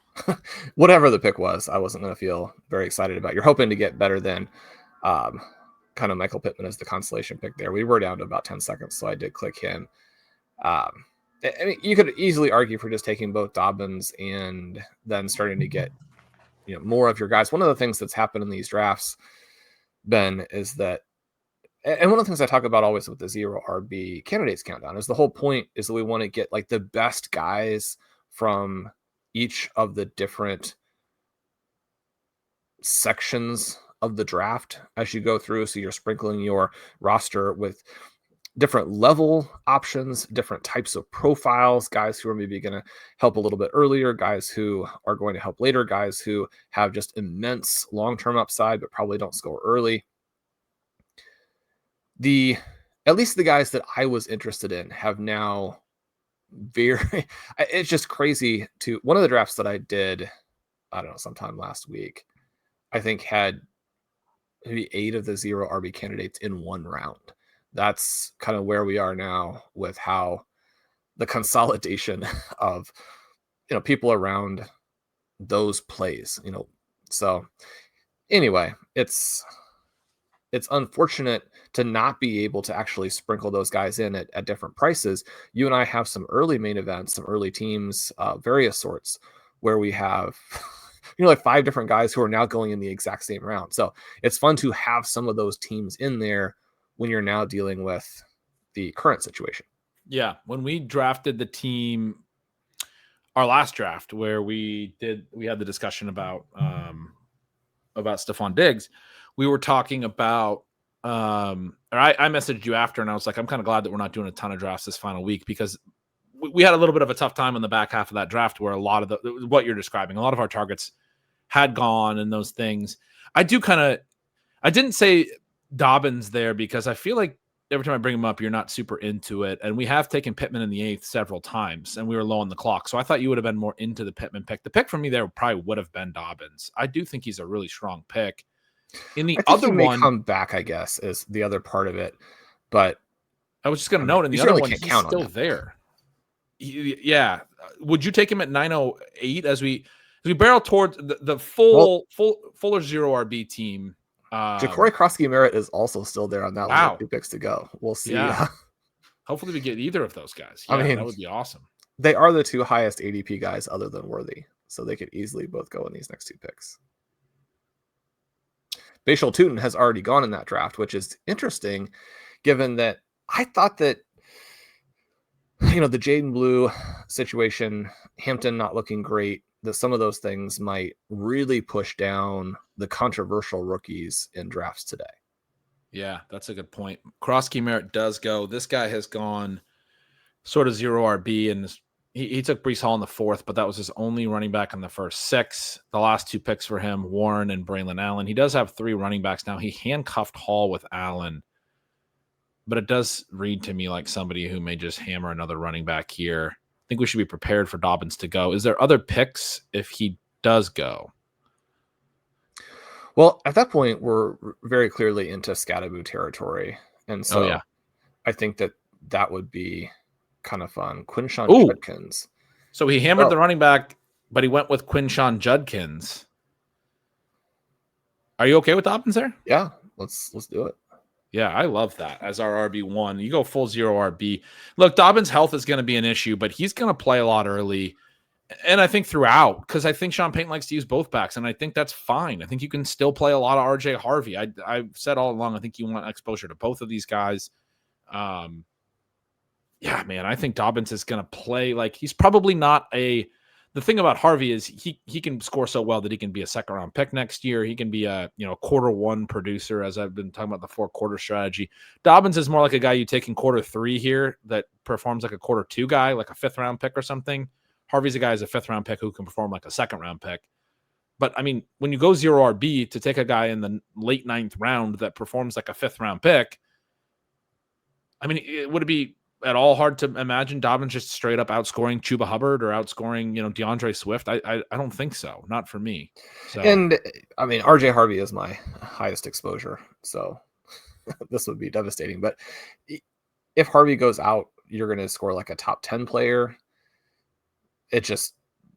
Whatever the pick was, I wasn't going to feel very excited about. You're hoping to get better than kind of Michael Pittman as the consolation pick there. We were down to about 10 seconds, so I did click him. I mean, you could easily argue for just taking both Dobbins and then starting to get, you know, more of your guys. One of the things that's happened in these drafts, Ben, is that, and one of the things I talk about always with the 0 RB candidates countdown is the whole point is that we want to get like the best guys from each of the different sections of the draft as you go through. So you're sprinkling your roster with different level options, different types of profiles, guys who are maybe going to help a little bit earlier, guys who are going to help later, guys who have just immense long-term upside, but probably don't score early. At least the guys that I was interested in have now it's just crazy one of the drafts that I did, I don't know, sometime last week, I think had maybe 8 of the 0 RB candidates in 1 round. That's kind of where we are now with how the consolidation of, you know, people around those plays, you know. So Anyway, it's unfortunate to not be able to actually sprinkle those guys in at different prices. You and I have some early main events, some early teams, various sorts, where we have like 5 different guys who are now going in the exact same round. So it's fun to have some of those teams in there when you're now dealing with the current situation. Yeah, when we drafted the team, our last draft, where we had the discussion about Stephon Diggs, we were talking about, or I messaged you after, and I was like, I'm kind of glad that we're not doing a ton of drafts this final week, because we had a little bit of a tough time in the back half of that draft where a lot of what you're describing, a lot of our targets had gone and those things. I didn't say Dobbins there because I feel like every time I bring him up, you're not super into it. And we have taken Pittman in the 8th several times, and we were low on the clock. So I thought you would have been more into the Pittman pick. The pick for me there probably would have been Dobbins. I do think he's a really strong pick. In the other he may one, come back, I guess, is the other part of it. But I was just going to note in the other one, he's still there. Yeah. Would you take him at 908 as we barrel towards the fuller zero RB team? Ja'Cory Krosky-Merritt is also still there on that one with 2 picks to go. We'll see. Yeah. Hopefully we get either of those guys. Yeah, I mean, that would be awesome. They are the 2 highest ADP guys other than Worthy, so they could easily both go in these next 2 picks. Bashal Tutin has already gone in that draft, which is interesting, given that I thought that the Jaden Blue situation, Hampton not looking great, that some of those things might really push down the controversial rookies in drafts today. Yeah, that's a good point. Krosky-Merritt does go. This guy has gone sort of zero RB, and he took Breece Hall in the 4th, but that was his only running back in the first 6. The last 2 picks for him, Warren and Braylon Allen. He does have 3 running backs now. He handcuffed Hall with Allen, but it does read to me like somebody who may just hammer another running back here. I think we should be prepared for Dobbins to go. Is there other picks if he does go? Well, at that point, we're very clearly into Scatterboo territory. And so I think that would be kind of fun. Quinshawn Judkins. So he hammered the running back, but he went with Quinshawn Judkins. Are you okay with Dobbins there? Yeah, let's do it. Yeah, I love that as our RB1. You go full zero RB. Look, Dobbins' health is going to be an issue, but he's going to play a lot early. And I think throughout, because I think Sean Payton likes to use both backs, and I think that's fine. I think you can still play a lot of RJ Harvey. I've said all along, I think you want exposure to both of these guys. Yeah, man, I think Dobbins is going to play like he's probably not the thing about Harvey is he can score so well that he can be a 2nd-round pick next year. He can be a quarter 1 producer, as I've been talking about the 4-quarter strategy. Dobbins is more like a guy you take in quarter 3 here that performs like a quarter 2 guy, like a 5th-round pick or something. Harvey's a guy as a 5th-round pick who can perform like a 2nd-round pick. But I mean, when you go zero RB to take a guy in the late 9th round that performs like a 5th-round pick, I mean, would it be at all hard to imagine Dobbins just straight up outscoring Chuba Hubbard or outscoring, DeAndre Swift? I don't think so. Not for me. So. And I mean, RJ Harvey is my highest exposure, so this would be devastating. But if Harvey goes out, you're going to score like a top 10 player.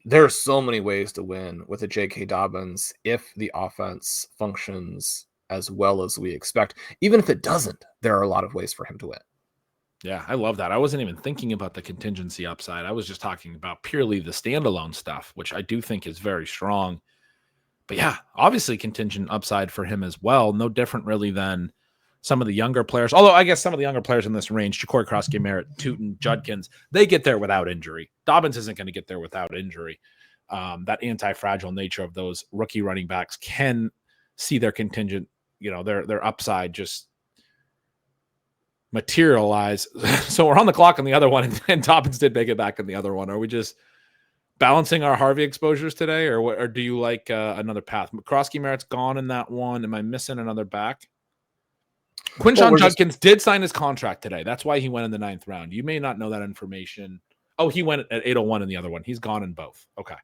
There are so many ways to win with a J.K. Dobbins if the offense functions as well as we expect. Even if it doesn't, there are a lot of ways for him to win. Yeah, I love that. I wasn't even thinking about the contingency upside. I was just talking about purely the standalone stuff, which I do think is very strong. But yeah, obviously contingent upside for him as well. No different really than some of the younger players. Although I guess some of the younger players in this range, Ja'Cory Krosky-Merritt, Tutin, Judkins, they get there without injury. Dobbins isn't going to get there without injury. That anti-fragile nature of those rookie running backs can see their contingent, their upside just materialize. So we're on the clock on the other one, and Dobbins did make it back in the other one. Are we just balancing our Harvey exposures today, or do you like another path? Krosky-Merritt's gone in that one. Am I missing another back? Quinshawn Judkins did sign his contract today. That's why he went in the 9th round. You may not know that information. Oh, he went at 801 in the other one. He's gone in both. Okay.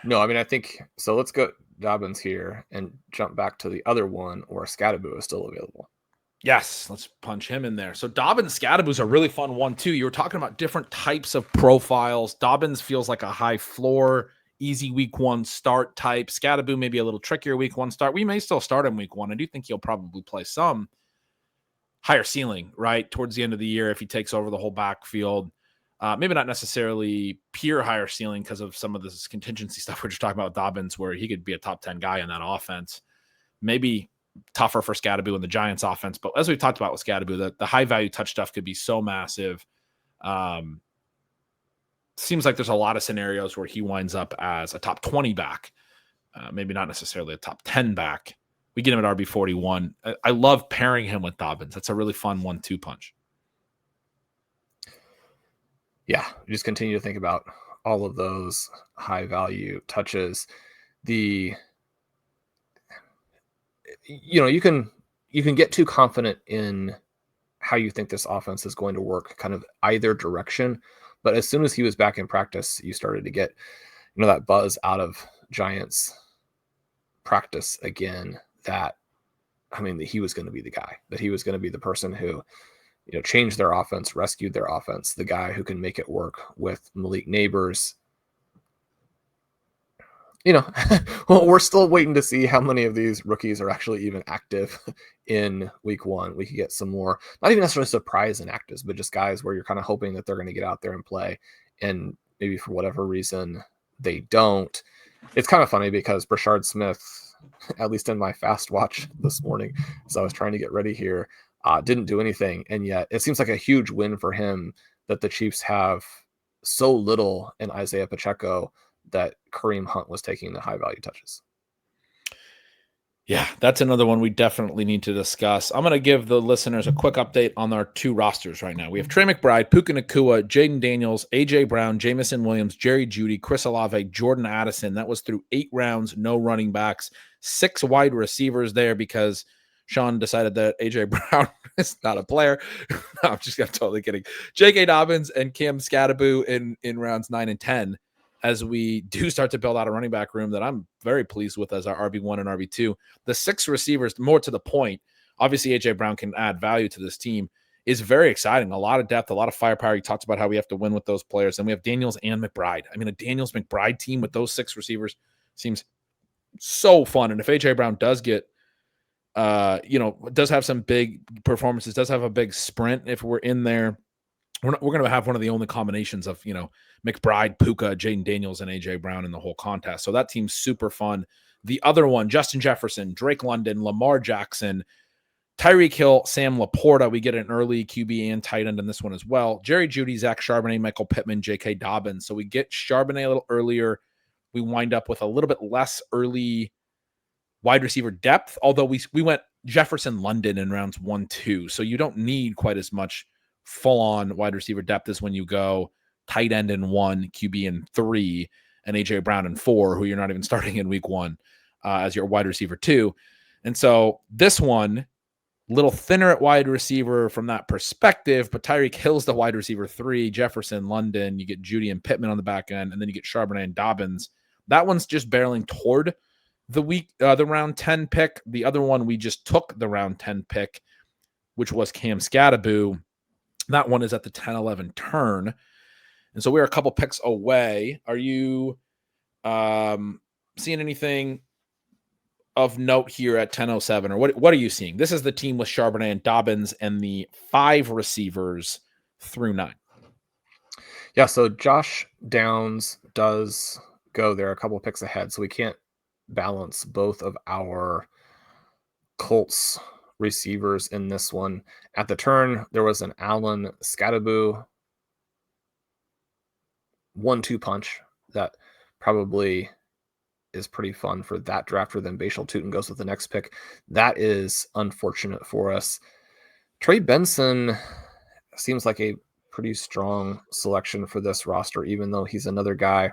No, I mean, I think so. Let's go Dobbins here and jump back to the other one, or Scatterboo is still available. Yes, let's punch him in there. So Dobbins Scatterboo is a really fun one too. You were talking about different types of profiles. Dobbins feels like a high floor easy week 1 start type. Scadaboo maybe a little trickier week 1 start. We may still start him week 1. I do think he'll probably play some higher ceiling, right, towards the end of the year if he takes over the whole backfield. Maybe not necessarily pure higher ceiling because of some of this contingency stuff we're just talking about with Dobbins, where he could be a top 10 guy in that offense. Maybe tougher for Scadaboo in the Giants offense. But as we've talked about with Scadaboo, the high value touch stuff could be so massive. Seems like there's a lot of scenarios where he winds up as a top 20 back, maybe not necessarily a top 10 back. We get him at RB41. I love pairing him with Dobbins. That's a really fun 1-2 punch. Yeah, just continue to think about all of those high value touches. You can get too confident in how you think this offense is going to work kind of either direction. But as soon as he was back in practice, you started to get, that buzz out of Giants practice again, that he was going to be the guy, that he was going to be the person who, changed their offense, rescued their offense, the guy who can make it work with Malik Neighbors. Well, we're still waiting to see how many of these rookies are actually even active in week 1. We could get some more, not even necessarily surprise inactives, but just guys where you're kind of hoping that they're going to get out there and play. And maybe for whatever reason, they don't. It's kind of funny because Brashard Smith, at least in my fast watch this morning, as I was trying to get ready here, didn't do anything. And yet it seems like a huge win for him that the Chiefs have so little in Isaiah Pacheco that Kareem Hunt was taking the high value touches. Yeah, that's another one we definitely need to discuss. I'm going to give the listeners a quick update on our 2 rosters right now. We have Trey McBride, Puka Nacua, Jaden Daniels, AJ Brown, Jamison Williams, Jerry Jeudy, Chris Olave, Jordan Addison. That was through 8 rounds, no running backs, 6 wide receivers there because Sean decided that AJ Brown is not a player. No, I'm totally kidding. J.K. Dobbins and Cam Scadaboo in rounds 9 and 10. As we do start to build out a running back room that I'm very pleased with as our RB1 and RB2. The 6 receivers, more to the point, obviously AJ Brown can add value to this team, is very exciting. A lot of depth, a lot of firepower. He talks about how we have to win with those players. And we have Daniels and McBride. A Daniels McBride team with those 6 receivers seems so fun. And if AJ Brown does get, does have some big performances, does have a big sprint, if we're in there, we're going to have one of the only combinations of, McBride, Puka, Jaden Daniels, and A.J. Brown in the whole contest. So that team's super fun. The other one, Justin Jefferson, Drake London, Lamar Jackson, Tyreek Hill, Sam Laporta. We get an early QB and tight end in this one as well. Jerry Jeudy, Zach Charbonnet, Michael Pittman, J.K. Dobbins. So we get Charbonnet a little earlier. We wind up with a little bit less early wide receiver depth, although we went Jefferson, London in rounds 1, 2. So you don't need quite as much full-on wide receiver depth as when you go tight end in 1, QB in 3, and AJ Brown in 4, who you're not even starting in week 1 as your wide receiver 2. And so this one, little thinner at wide receiver from that perspective, but Tyreek Hill's the wide receiver 3, Jefferson, London, you get Jeudy and Pittman on the back end, and then you get Charbonnet and Dobbins. That one's just barreling toward the round 10 pick. The other one, we just took the round 10 pick, which was Cam Scadaboo. That one is at the 10-11 turn. And so we're a couple picks away. Are you seeing anything of note here at 10:07, or what are you seeing? This is the team with Charbonnet and Dobbins and the 5 receivers through 9. Yeah, so Josh Downs does go there a couple picks ahead, so we can't balance both of our Colts receivers in this one. At the turn, there was an Allen Scadaboo 1-2 punch that probably is pretty fun for that drafter. Then Bashal Tutin goes with the next pick. That is unfortunate for us. Trey Benson seems like a pretty strong selection for this roster, even though he's another guy.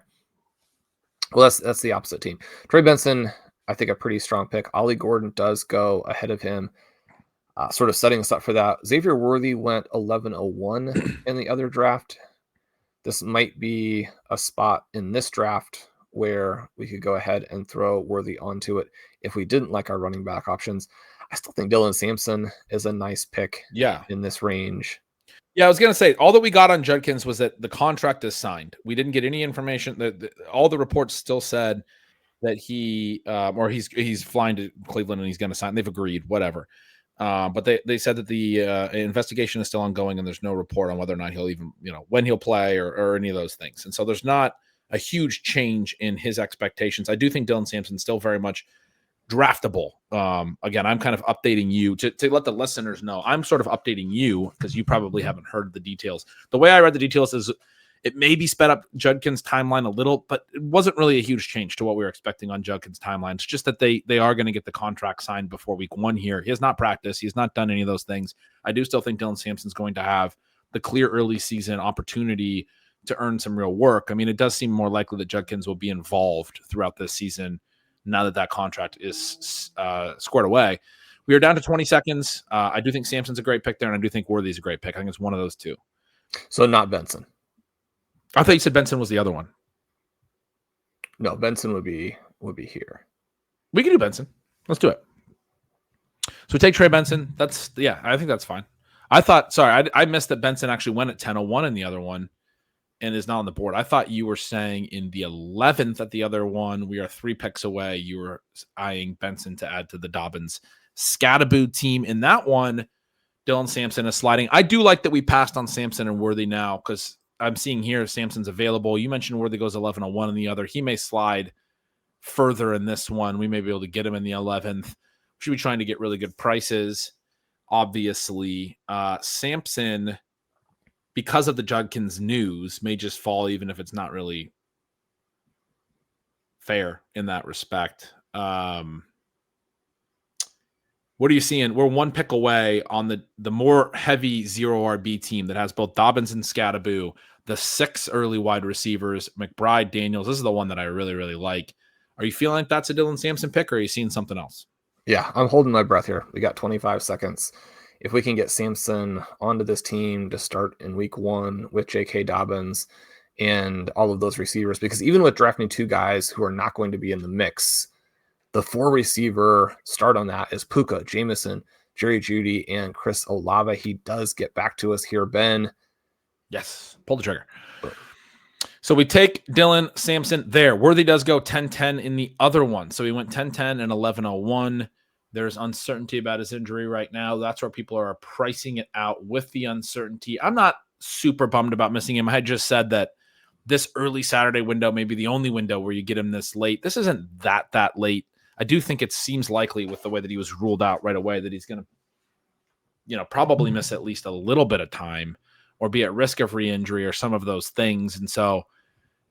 Well, that's the opposite team. Trey Benson, I think a pretty strong pick. Ollie Gordon does go ahead of him, sort of setting us up for that. Xavier Worthy went 11-01 in the other draft. This might be a spot in this draft where we could go ahead and throw Worthy onto it if we didn't like our running back options. I still think Dylan Sampson is a nice pick in this range. Yeah, I was gonna say all that we got on Judkins was that the contract is signed. We didn't get any information. All the reports still said that he or he's flying to Cleveland and he's going to sign. They've agreed, whatever. But they said that the investigation is still ongoing and there's no report on whether or not he'll even when he'll play or any of those things. And so there's not a huge change in his expectations. I do think Dylan Sampson's still very much draftable. Again, I'm kind of updating you to let the listeners know. I'm sort of updating you because you probably haven't heard the details. The way I read the details is it maybe sped up Judkins' timeline a little, but it wasn't really a huge change to what we were expecting on Judkins' timeline. It's just that they are going to get the contract signed before week 1 here. He has not practiced. He's not done any of those things. I do still think Dylan Sampson's going to have the clear early season opportunity to earn some real work. I mean, it does seem more likely that Judkins will be involved throughout this season now that contract is squared away. We are down to 20 seconds. I do think Sampson's a great pick there, and I do think Worthy's a great pick. I think it's one of those two. So not Benson. I thought you said Benson was the other one. No, Benson would be here. We can do Benson. Let's do it. So we take Trey Benson. I think that's fine. I missed that Benson actually went at 10:01 in the other one and is not on the board. I thought you were saying in the 11th at the other one, we are 3 picks away. You were eyeing Benson to add to the Dobbins Scattaboo team. In that one, Dylan Sampson is sliding. I do like that we passed on Sampson and Worthy now because I'm seeing here Sampson's available. You mentioned Worthy goes 11:01 in the other. He may slide further in this one. We may be able to get him in the 11th. Should be trying to get really good prices. Obviously, Sampson, because of the Judkins news, may just fall even if it's not really fair in that respect. What are you seeing? We're 1 pick away on the more heavy 0 RB team that has both Dobbins and Scattaboo, the 6 early wide receivers, McBride, Daniels. This is the one that I really, really like. Are you feeling like that's a Dylan Sampson pick, or are you seeing something else? Yeah, I'm holding my breath here. We got 25 seconds. If we can get Sampson onto this team to start in week 1 with J.K. Dobbins and all of those receivers, because even with drafting 2 guys who are not going to be in the mix, the 4 receiver start on that is Puka, Jameson, Jerry Jeudy, and Chris Olave. He does get back to us here, Ben. Yes, pull the trigger. So we take Dylan Sampson there. Worthy does go 10:10 in the other one. So he went 10:10 and 11:01. There's uncertainty about his injury right now. That's where people are pricing it out with the uncertainty. I'm not super bummed about missing him. I had just said that this early Saturday window may be the only window where you get him this late. This isn't that late. I do think it seems likely with the way that he was ruled out right away that he's going to, probably miss at least a little bit of time or be at risk of re-injury or some of those things. And so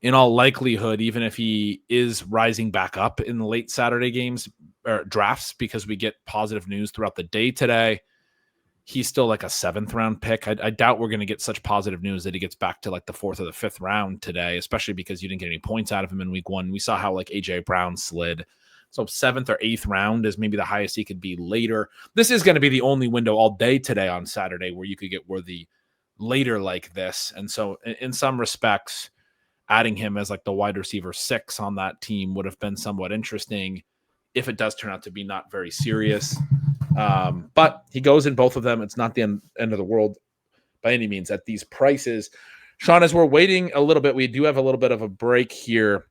in all likelihood, even if he is rising back up in the late Saturday games or drafts, because we get positive news throughout the day today, he's still like a 7th round pick. I doubt we're going to get such positive news that he gets back to like the 4th or the 5th round today, especially because you didn't get any points out of him in week 1. We saw how like AJ Brown slid. So 7th or 8th round is maybe the highest he could be later. This is going to be the only window all day today on Saturday where you could get Worthy later like this. And so in some respects, adding him as like the wide receiver 6 on that team would have been somewhat interesting if it does turn out to be not very serious. But he goes in both of them. It's not the end of the world by any means at these prices. Sean, as we're waiting a little bit, we do have a little bit of a break here.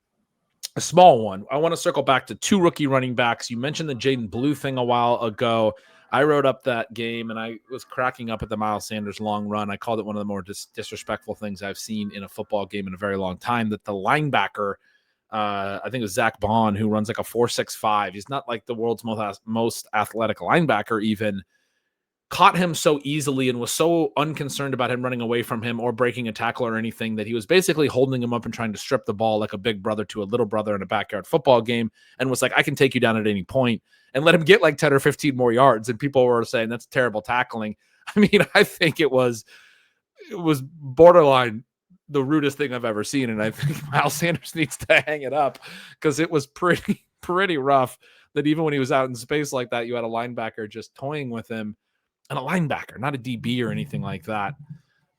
A small one. I want to circle back to 2 rookie running backs. You mentioned the Jaden Blue thing a while ago. I wrote up that game, and I was cracking up at the Miles Sanders long run. I called it one of the more disrespectful things I've seen in a football game in a very long time, that the linebacker, I think it was Zach Bond, who runs like a 4.65. He's not like the world's most athletic linebacker even. Caught him so easily and was so unconcerned about him running away from him or breaking a tackle or anything that he was basically holding him up and trying to strip the ball like a big brother to a little brother in a backyard football game, and was like, I can take you down at any point, and let him get like 10 or 15 more yards. And people were saying that's terrible tackling. I mean, I think it was borderline the rudest thing I've ever seen. And I think Miles Sanders needs to hang it up because it was pretty rough that even when he was out in space like that, you had a linebacker just toying with him. And a linebacker, not a DB or anything like that.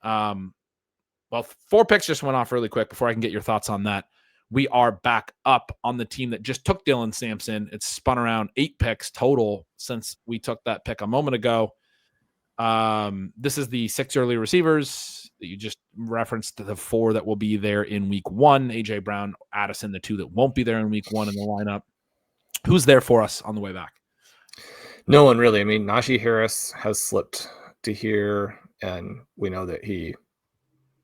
Well, 4 picks just went off really quick before I can get your thoughts on that. We are back up on the team that just took Dylan Sampson. It's spun around 8 picks total since we took that pick a moment ago. This is the 6 early receivers that you just referenced, the 4 that will be there in week 1. AJ Brown, Addison, the 2 that won't be there in week 1 in the lineup. Who's there for us on the way back? No one really. I mean, Najee Harris has slipped to here, and we know that he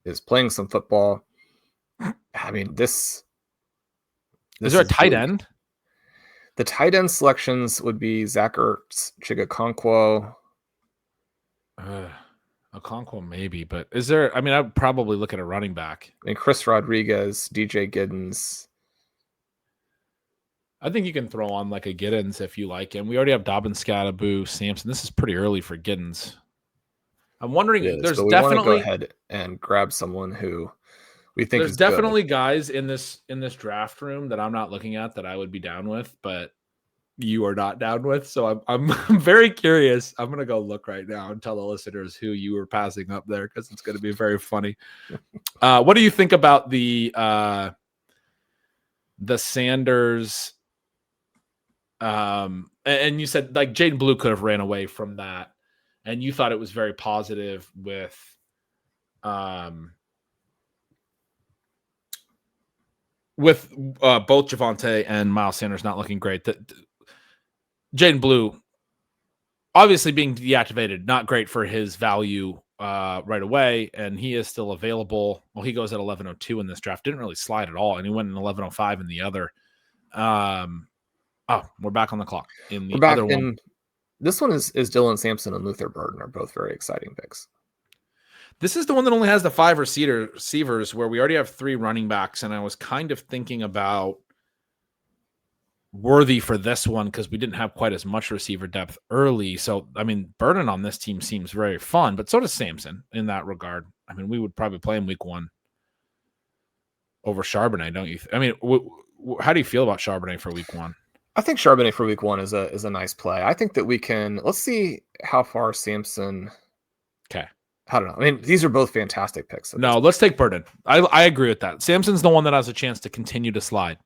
is playing some football. I mean, this is there a tight bleak. end? The tight end selections would be Zach Ertz, Chigakonkwo. Okonkwo maybe, but is there? I mean, I'd probably look at a running back. I mean, Chris Rodriguez, DJ Giddens. I think you can throw on like a Giddens if you like him. We already have Dobbins, Scattaboo, Sampson. This is pretty early for Giddens. I'm wondering. There's definitely want to go ahead and grab someone who we think there's definitely good. Guys in this draft room that I'm not looking at that I would be down with, but you are not down with. So I'm very curious. I'm gonna go look right now and tell the listeners who you were passing up there because it's gonna be very funny. What do you think about the Sanders? And you said like Jaden Blue could have ran away from that, and you thought it was very positive with both Javonte and Miles Sanders not looking great. That Jaden Blue obviously being deactivated, not great for his value right away, and he is still available. Well, he goes at 11:02 in this draft. Didn't really slide at all, and he went in 11:05 in the other. We're back on the clock. In the other one, this one is Dylan Sampson and Luther Burden are both very exciting picks. This is the one that only has the 5 receivers, where we already have 3 running backs, and I was kind of thinking about Worthy for this one because we didn't have quite as much receiver depth early. So, I mean, Burden on this team seems very fun, but so does Sampson in that regard. I mean, we would probably play him week 1 over Charbonnet, don't you? I mean, how do you feel about Charbonnet for week 1? I think Charbonnet for week 1 is a nice play. I think that we can. Let's see how far Sampson. Okay. I don't know. I mean, these are both fantastic picks. No, let's take Burden. I agree with that. Sampson's the one that has a chance to continue to slide.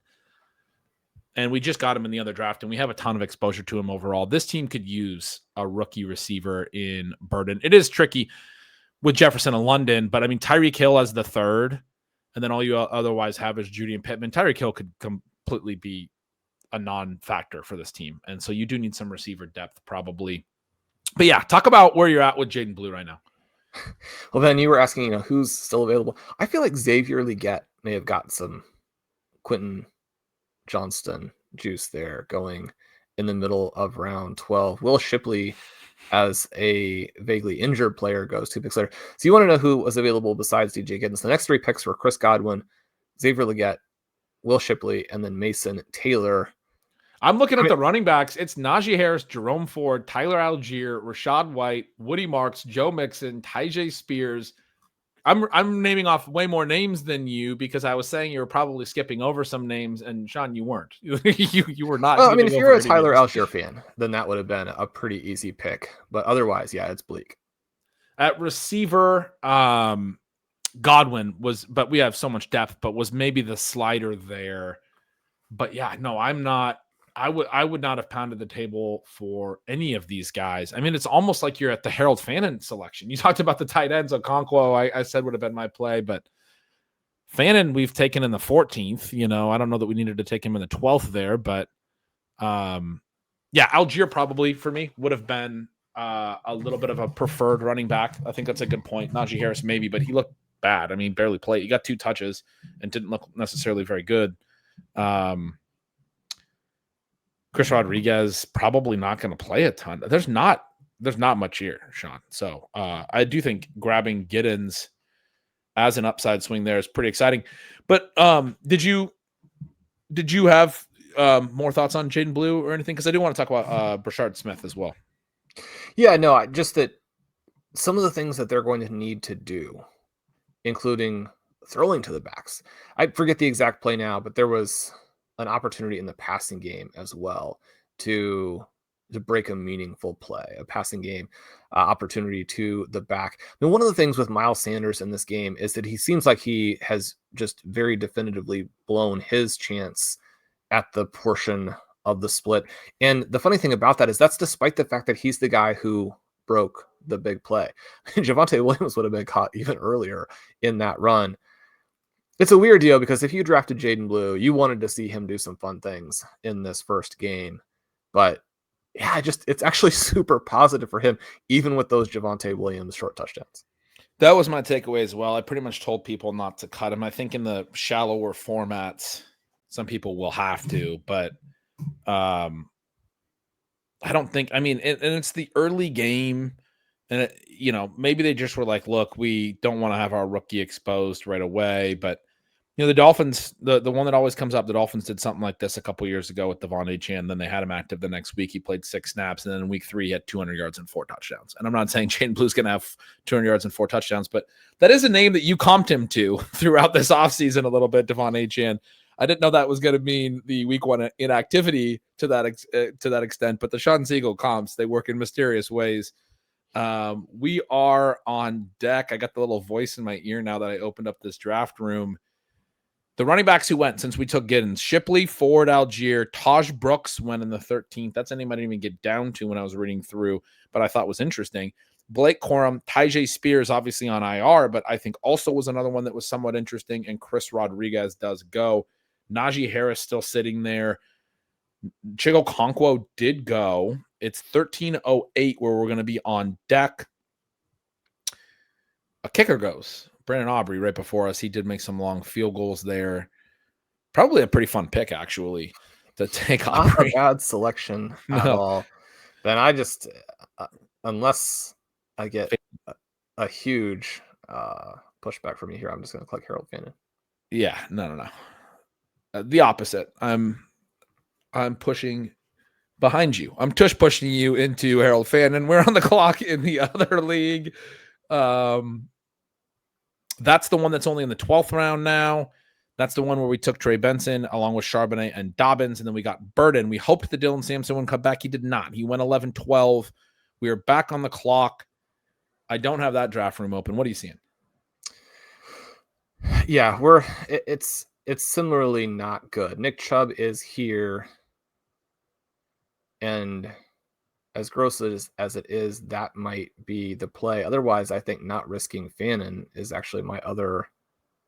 And we just got him in the other draft, and we have a ton of exposure to him overall. This team could use a rookie receiver in Burden. It is tricky with Jefferson and London, but I mean, Tyreek Hill as the 3rd, and then all you otherwise have is Judy and Pittman. Tyreek Hill could completely be a non-factor for this team. And so you do need some receiver depth probably. But yeah, talk about where you're at with Jaden Blue right now. Well, then you were asking, who's still available. I feel like Xavier Leggett may have got some Quentin Johnston juice there going in the middle of round 12. Will Shipley as a vaguely injured player goes 2 picks later. So you want to know who was available besides DJ Giddens. The next 3 picks were Chris Godwin, Xavier Leggett, Will Shipley, and then Mason Taylor. I'm looking at the running backs. It's Najee Harris, Jerome Ford, Tyler Algier, Rashad White, Woody Marks, Joe Mixon, Tyjae Spears. I'm naming off way more names than you because I was saying you were probably skipping over some names, and Sean, you weren't. you were not. Well, I mean, if you're a Tyler Algier fan, then that would have been a pretty easy pick. But otherwise, yeah, it's bleak. At receiver, Godwin was, but we have so much depth, but was maybe the slider there. But yeah, no, I'm not. I would not have pounded the table for any of these guys. I mean, it's almost like you're at the Harold Fannin selection. You talked about the tight ends. Okonkwo, I said would have been my play, but Fannin we've taken in the 14th. I don't know that we needed to take him in the 12th there, but yeah, Algier probably for me would have been a little bit of a preferred running back. I think that's a good point. Najee Harris maybe, but he looked bad. I mean, barely played. He got 2 touches and didn't look necessarily very good. Chris Rodriguez probably not going to play a ton. There's not much here, Sean. So I do think grabbing Giddens as an upside swing there is pretty exciting. But did you have more thoughts on Jaden Blue or anything? Because I do want to talk about Brashard Smith as well. Yeah, no, just that some of the things that they're going to need to do, including throwing to the backs. I forget the exact play now, but there was an opportunity in the passing game as well to break a meaningful play, a passing game opportunity to the back. And one of the things with Miles Sanders in this game is that he seems like he has just very definitively blown his chance at the portion of the split. And the funny thing about that is that's despite the fact that he's the guy who broke the big play. Javonte Williams would have been caught even earlier in that run. It's a weird deal because if you drafted Jaden Blue, you wanted to see him do some fun things in this first game. But yeah, it's actually super positive for him, even with those Javonte Williams short touchdowns. That was my takeaway as well. I pretty much told people not to cut him. I think in the shallower formats, some people will have to, but I don't think, and it's the early game. And, maybe they just were like, look, we don't want to have our rookie exposed right away. But, the Dolphins, the one that always comes up, the Dolphins did something like this a couple years ago with Devon Achane. Then they had him active the next week. He played 6 snaps. And then in week 3, he had 200 yards and 4 touchdowns. And I'm not saying Jaden Blue's going to have 200 yards and 4 touchdowns, but that is a name that you comped him to throughout this offseason a little bit, Devon Achane. I didn't know that was going to mean the week 1 inactivity to that extent, but the Shawn Siegele comps, they work in mysterious ways. We are on deck. I got the little voice in my ear now that I opened up this draft room. The running backs who went since we took Giddens: Shipley, Ford, Algier, Taj Brooks went in the 13th. That's a name I didn't even get down to when I was reading through, but I thought was interesting. Blake Corum, Tyjae Spears, obviously on IR, but I think also was another one that was somewhat interesting. And Chris Rodriguez does go. Najee Harris still sitting there. Chigo Okonkwo did go. It's 13:08 where we're going to be on deck. A kicker goes. Brandon Aubrey right before us. He did make some long field goals there. Probably a pretty fun pick, actually, to take Aubrey. Not a bad selection at all. Then I just, unless I get a huge pushback from you here, I'm just going to click Harold Fannin. Yeah, no. The opposite. I'm pushing behind you. I'm pushing you into Harold Fannin. We're on the clock in the other league. That's the one that's only in the 12th round now. That's the one where we took Trey Benson along with Charbonnet and Dobbins, and then we got Burden. We hoped that Dylan Sampson would come back. He did not. He went 11-12. We are back on the clock. I don't have that draft room open. What are you seeing? Yeah, it's similarly not good. Nick Chubb is here, and as gross as it is, that might be the play. Otherwise, I think not risking Fannin is actually my other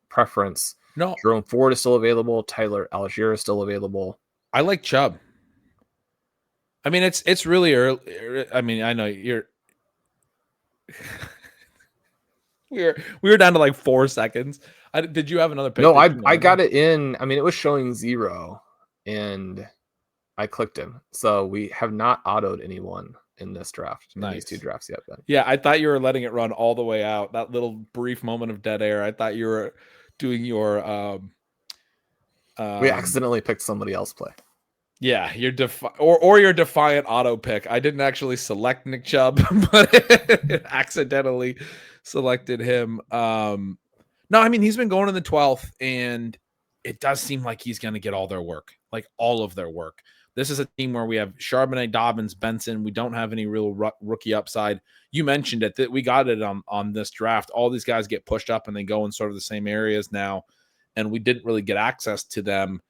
preference. No. Jerome Ford is still available. Tyler Algier is still available. I like Chubb. It's really early. I know you're we were down to like 4 seconds. Did you have another pick? No, I got it in. It was showing 0 and I clicked him. So we have not autoed anyone in this draft, in these 2 drafts yet, Ben. Yeah, I thought you were letting it run all the way out. That little brief moment of dead air. I thought you were doing your we accidentally picked somebody else play. Yeah, your your defiant auto pick. I didn't actually select Nick Chubb, but accidentally selected him. No, he's been going in the 12th, and it does seem like he's going to get all their work, like all of their work. This is a team where we have Charbonnet, Dobbins, Benson. We don't have any real rookie upside. You mentioned it, that we got it on this draft. All these guys get pushed up, and they go in sort of the same areas now, and we didn't really get access to them.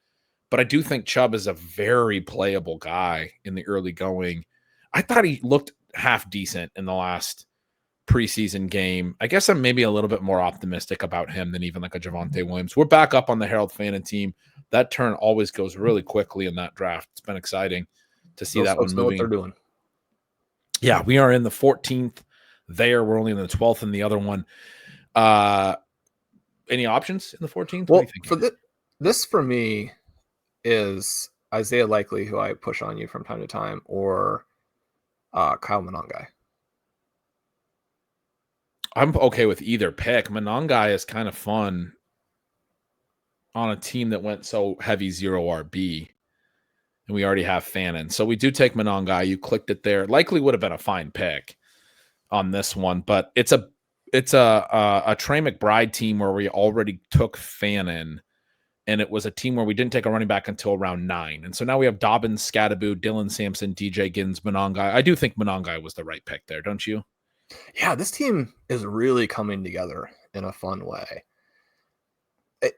But I do think Chubb is a very playable guy in the early going. I thought he looked half decent in the last preseason game. I guess I'm maybe a little bit more optimistic about him than even like a Javonte Williams. We're back up on the Harold Fannin team. That turn always goes really quickly in that draft. It's been exciting to see that one moving. Know what they're doing. Yeah, we are in the 14th there. We're only in the 12th in the other one. Any options in the 14th? Well, this for me is Isaiah Likely, who I push on you from time to time, or Kyle Monangai. I'm okay with either pick. Monangai is kind of fun on a team that went so heavy 0 RB, and we already have Fannin. So we do take Monangai. You clicked it there. Likely would have been a fine pick on this one, but it's a Trey McBride team where we already took Fannin. And it was a team where we didn't take a running back until round 9. And so now we have Dobbins, Scattaboo, Dylan Sampson, DJ Giddens, Monangai. I do think Monangai was the right pick there, don't you? Yeah, this team is really coming together in a fun way.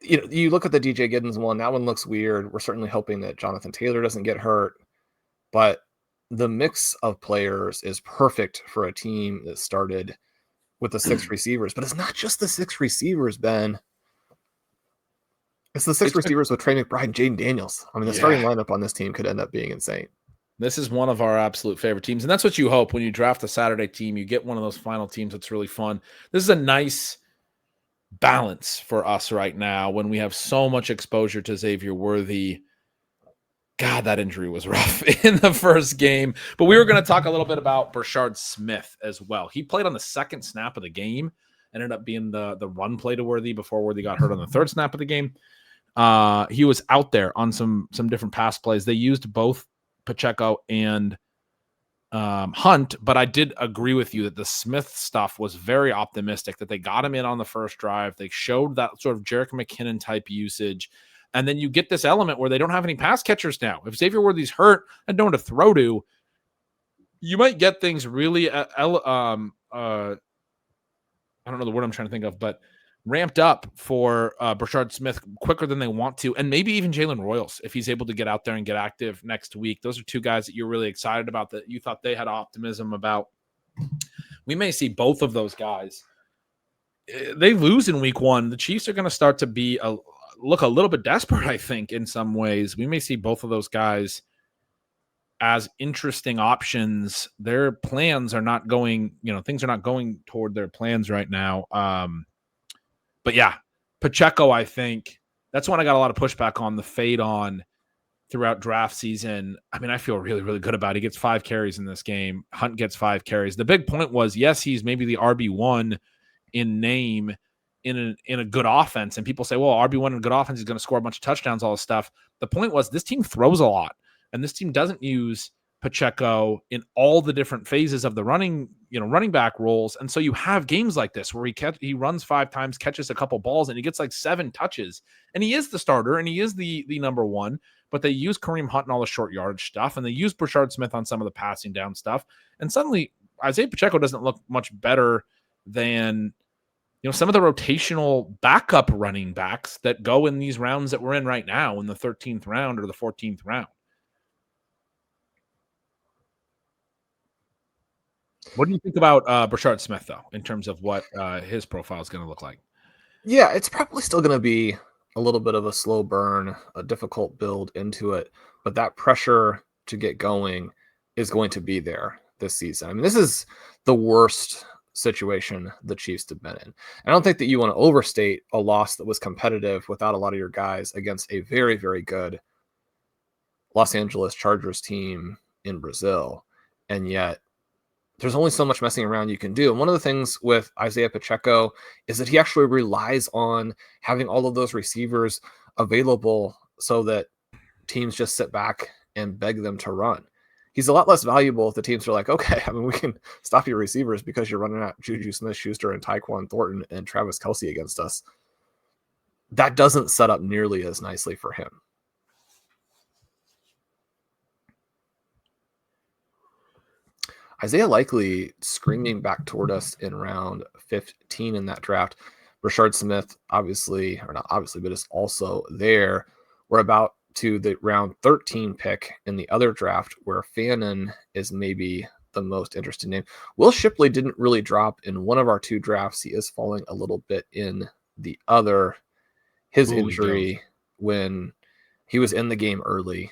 You look at the DJ Giddens one, that one looks weird. We're certainly hoping that Jonathan Taylor doesn't get hurt. But the mix of players is perfect for a team that started with the 6 receivers, but it's not just the 6 receivers, Ben. It's the 6 receivers with Trey McBride and Jaden Daniels. I mean, the starting lineup on this team could end up being insane. This is one of our absolute favorite teams, and that's what you hope when you draft a Saturday team. You get one of those final teams that's really fun. This is a nice balance for us right now when we have so much exposure to Xavier Worthy. God, that injury was rough in the first game. But we were going to talk a little bit about Brashard Smith as well. He played on the second snap of the game, ended up being the run play to Worthy before Worthy got hurt on the third snap of the game. He was out there on some different pass plays. They used both Pacheco and Hunt, but I did agree with you that the Smith stuff was very optimistic, that they got him in on the first drive. They showed that sort of Jerick McKinnon type usage. And then you get this element where they don't have any pass catchers now. If Xavier Worthy's hurt and no one to throw to, you might get things really, I don't know the word I'm trying to think of, but ramped up for Brashard Smith quicker than they want to, and maybe even Jalen Royals if he's able to get out there and get active next week. Those are two guys that you're really excited about, that you thought they had optimism about. We may see both of those guys. They lose in week 1. The Chiefs are going to start to be look a little bit desperate, I think, in some ways. We may see both of those guys as interesting options. Their plans are not going, things are not going toward their plans right now. But yeah, Pacheco, I think that's one I got a lot of pushback on, the fade on throughout draft season. I mean, I feel really, really good about it. He gets 5 carries in this game. Hunt gets 5 carries. The big point was, yes, he's maybe the RB1 in name in a good offense. And people say, well, RB1 in a good offense is going to score a bunch of touchdowns, all this stuff. The point was, this team throws a lot, and this team doesn't use Pacheco in all the different phases of the running back roles. And so you have games like this where he runs 5 times, catches a couple balls, and he gets like 7 touches. And he is the starter, and he is the number one. But they use Kareem Hunt and all the short yardage stuff, and they use Brashard Smith on some of the passing down stuff. And suddenly Isaiah Pacheco doesn't look much better than some of the rotational backup running backs that go in these rounds that we're in right now, in the 13th round or the 14th round. What do you think about Brashard Smith, though, in terms of what his profile is going to look like? Yeah, it's probably still going to be a little bit of a slow burn, a difficult build into it, but that pressure to get going is going to be there this season. I mean, this is the worst situation the Chiefs have been in. I don't think that you want to overstate a loss that was competitive without a lot of your guys against a very, very good Los Angeles Chargers team in Brazil. And yet there's only so much messing around you can do. And one of the things with Isaiah Pacheco is that he actually relies on having all of those receivers available so that teams just sit back and beg them to run. He's a lot less valuable if the teams are like, okay, I mean, we can stop your receivers because you're running out Juju Smith-Schuster and Tyquan Thornton and Travis Kelce against us. That doesn't set up nearly as nicely for him. Isaiah likely screaming back toward us in round 15 in that draft. Brashard Smith, obviously, or not obviously, but is also there. We're about to the round 13 pick in the other draft, where Fannin is maybe the most interesting name. Will Shipley didn't really drop in one of our 2 drafts. He is falling a little bit in the other. His injury when he was in the game early,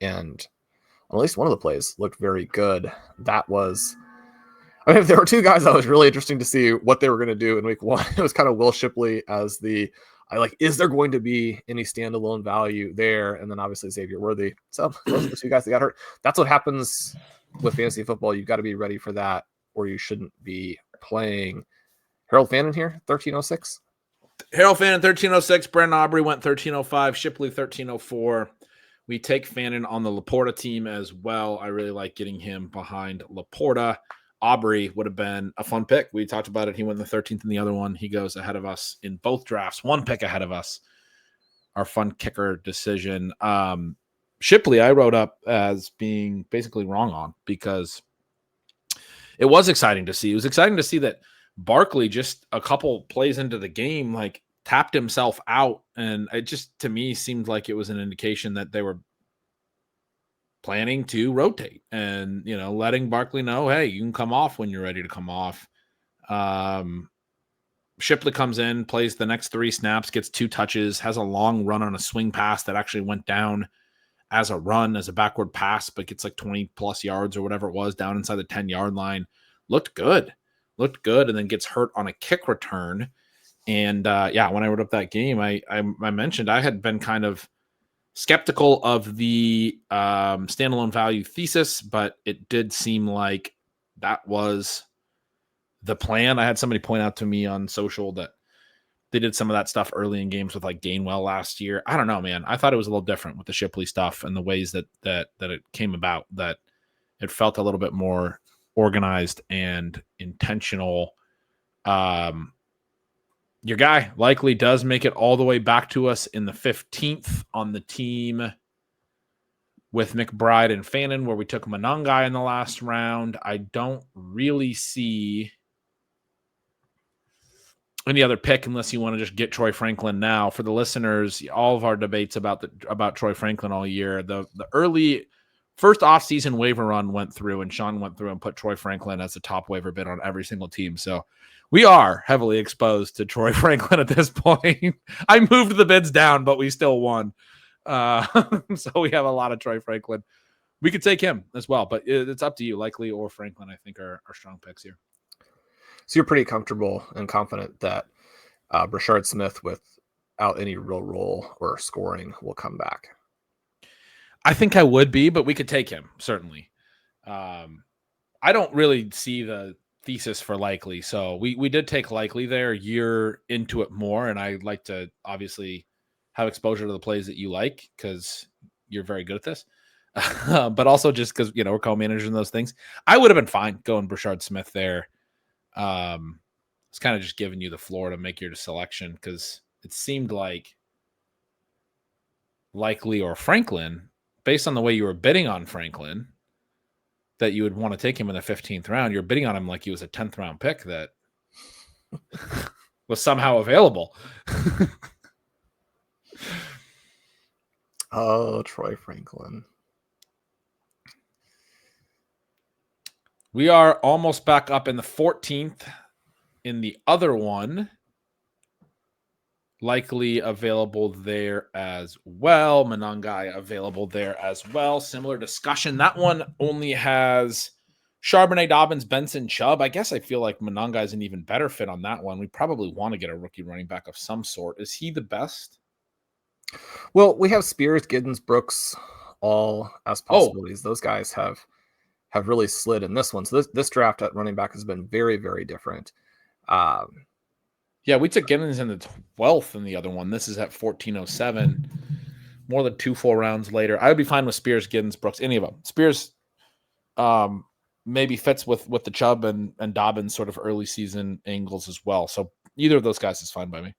and at least one of the plays looked very good. That was, I mean, if there were 2 guys that was really interesting to see what they were going to do in week 1, it was kind of Will Shipley as is there going to be any standalone value there? And then obviously Xavier Worthy. So those are the 2 guys that got hurt. That's what happens with fantasy football. You've got to be ready for that, or you shouldn't be playing. Harold Fannin here, 1306. Harold Fannin, 1306. Brandon Aubrey went 1305. Shipley, 1304. We take Fannin on the Laporta team as well. I really like getting him behind Laporta. Aubrey would have been a fun pick. We talked about it. He went the 13th in the other one. He goes ahead of us in both drafts. 1 pick ahead of us. Our fun kicker decision. Shipley, I wrote up as being basically wrong on, because it was exciting to see. It was exciting to see that Barkley, just a couple plays into the game, tapped himself out. And it just, to me, seemed like it was an indication that they were planning to rotate and, letting Barkley know, hey, you can come off when you're ready to come off. Shipley comes in, plays the next 3 snaps, gets 2 touches, has a long run on a swing pass that actually went down as a run, as a backward pass, but gets like 20 plus yards or whatever it was down inside the 10-yard line. Looked good, and then gets hurt on a kick return. And when I wrote up that game, I mentioned I had been kind of skeptical of the standalone value thesis, but it did seem like that was the plan. I had somebody point out to me on social that they did some of that stuff early in games with like Gainwell last year. I don't know, man. I thought it was a little different with the Shipley stuff and the ways that it came about, that it felt a little bit more organized and intentional. Your guy likely does make it all the way back to us in the 15th on the team with McBride and Fannin, where we took Monangai in the last round. I don't really see any other pick unless you want to just get Troy Franklin now. For the listeners, all of our debates about Troy Franklin all year, the early first offseason waiver run went through, and Sean went through and put Troy Franklin as the top waiver bid on every single team. So we are heavily exposed to Troy Franklin at this point. I moved the bids down, but we still won. So we have a lot of Troy Franklin. We could take him as well, but it's up to you. Likely or Franklin, I think, are strong picks here. So you're pretty comfortable and confident that Brashard Smith, without any real role or scoring, will come back? I think I would be, but we could take him, certainly. I don't really see the thesis for Likely. So we did take Likely there. You're into it more, and I like to obviously have exposure to the plays that you like because you're very good at this. But also just because, we're co-managing those things. I would have been fine going Brashard Smith there. It's kind of just giving you the floor to make your selection because it seemed like Likely or Franklin, based on the way you were bidding on Franklin, that you would want to take him in the 15th round. You're bidding on him like he was a 10th round pick that was somehow available. Oh, Troy Franklin. We are almost back up in the 14th in the other one. Likely available there as well. Monangai available there as well. Similar discussion. That one only has Charbonnet, Dobbins, Benson, Chubb. I guess I feel like Monangai is an even better fit on that one. We probably want to get a rookie running back of some sort. Is he the best? Well, we have Spears, Giddens, Brooks, all as possibilities. Those guys have really slid in this one. So this draft at running back has been very, very different. Yeah, we took Giddens in the 12th in the other one. This is at 1407. More than 2 full rounds later. I would be fine with Spears, Giddens, Brooks, any of them. Spears maybe fits with the Chubb and Dobbins sort of early season angles as well. So either of those guys is fine by me.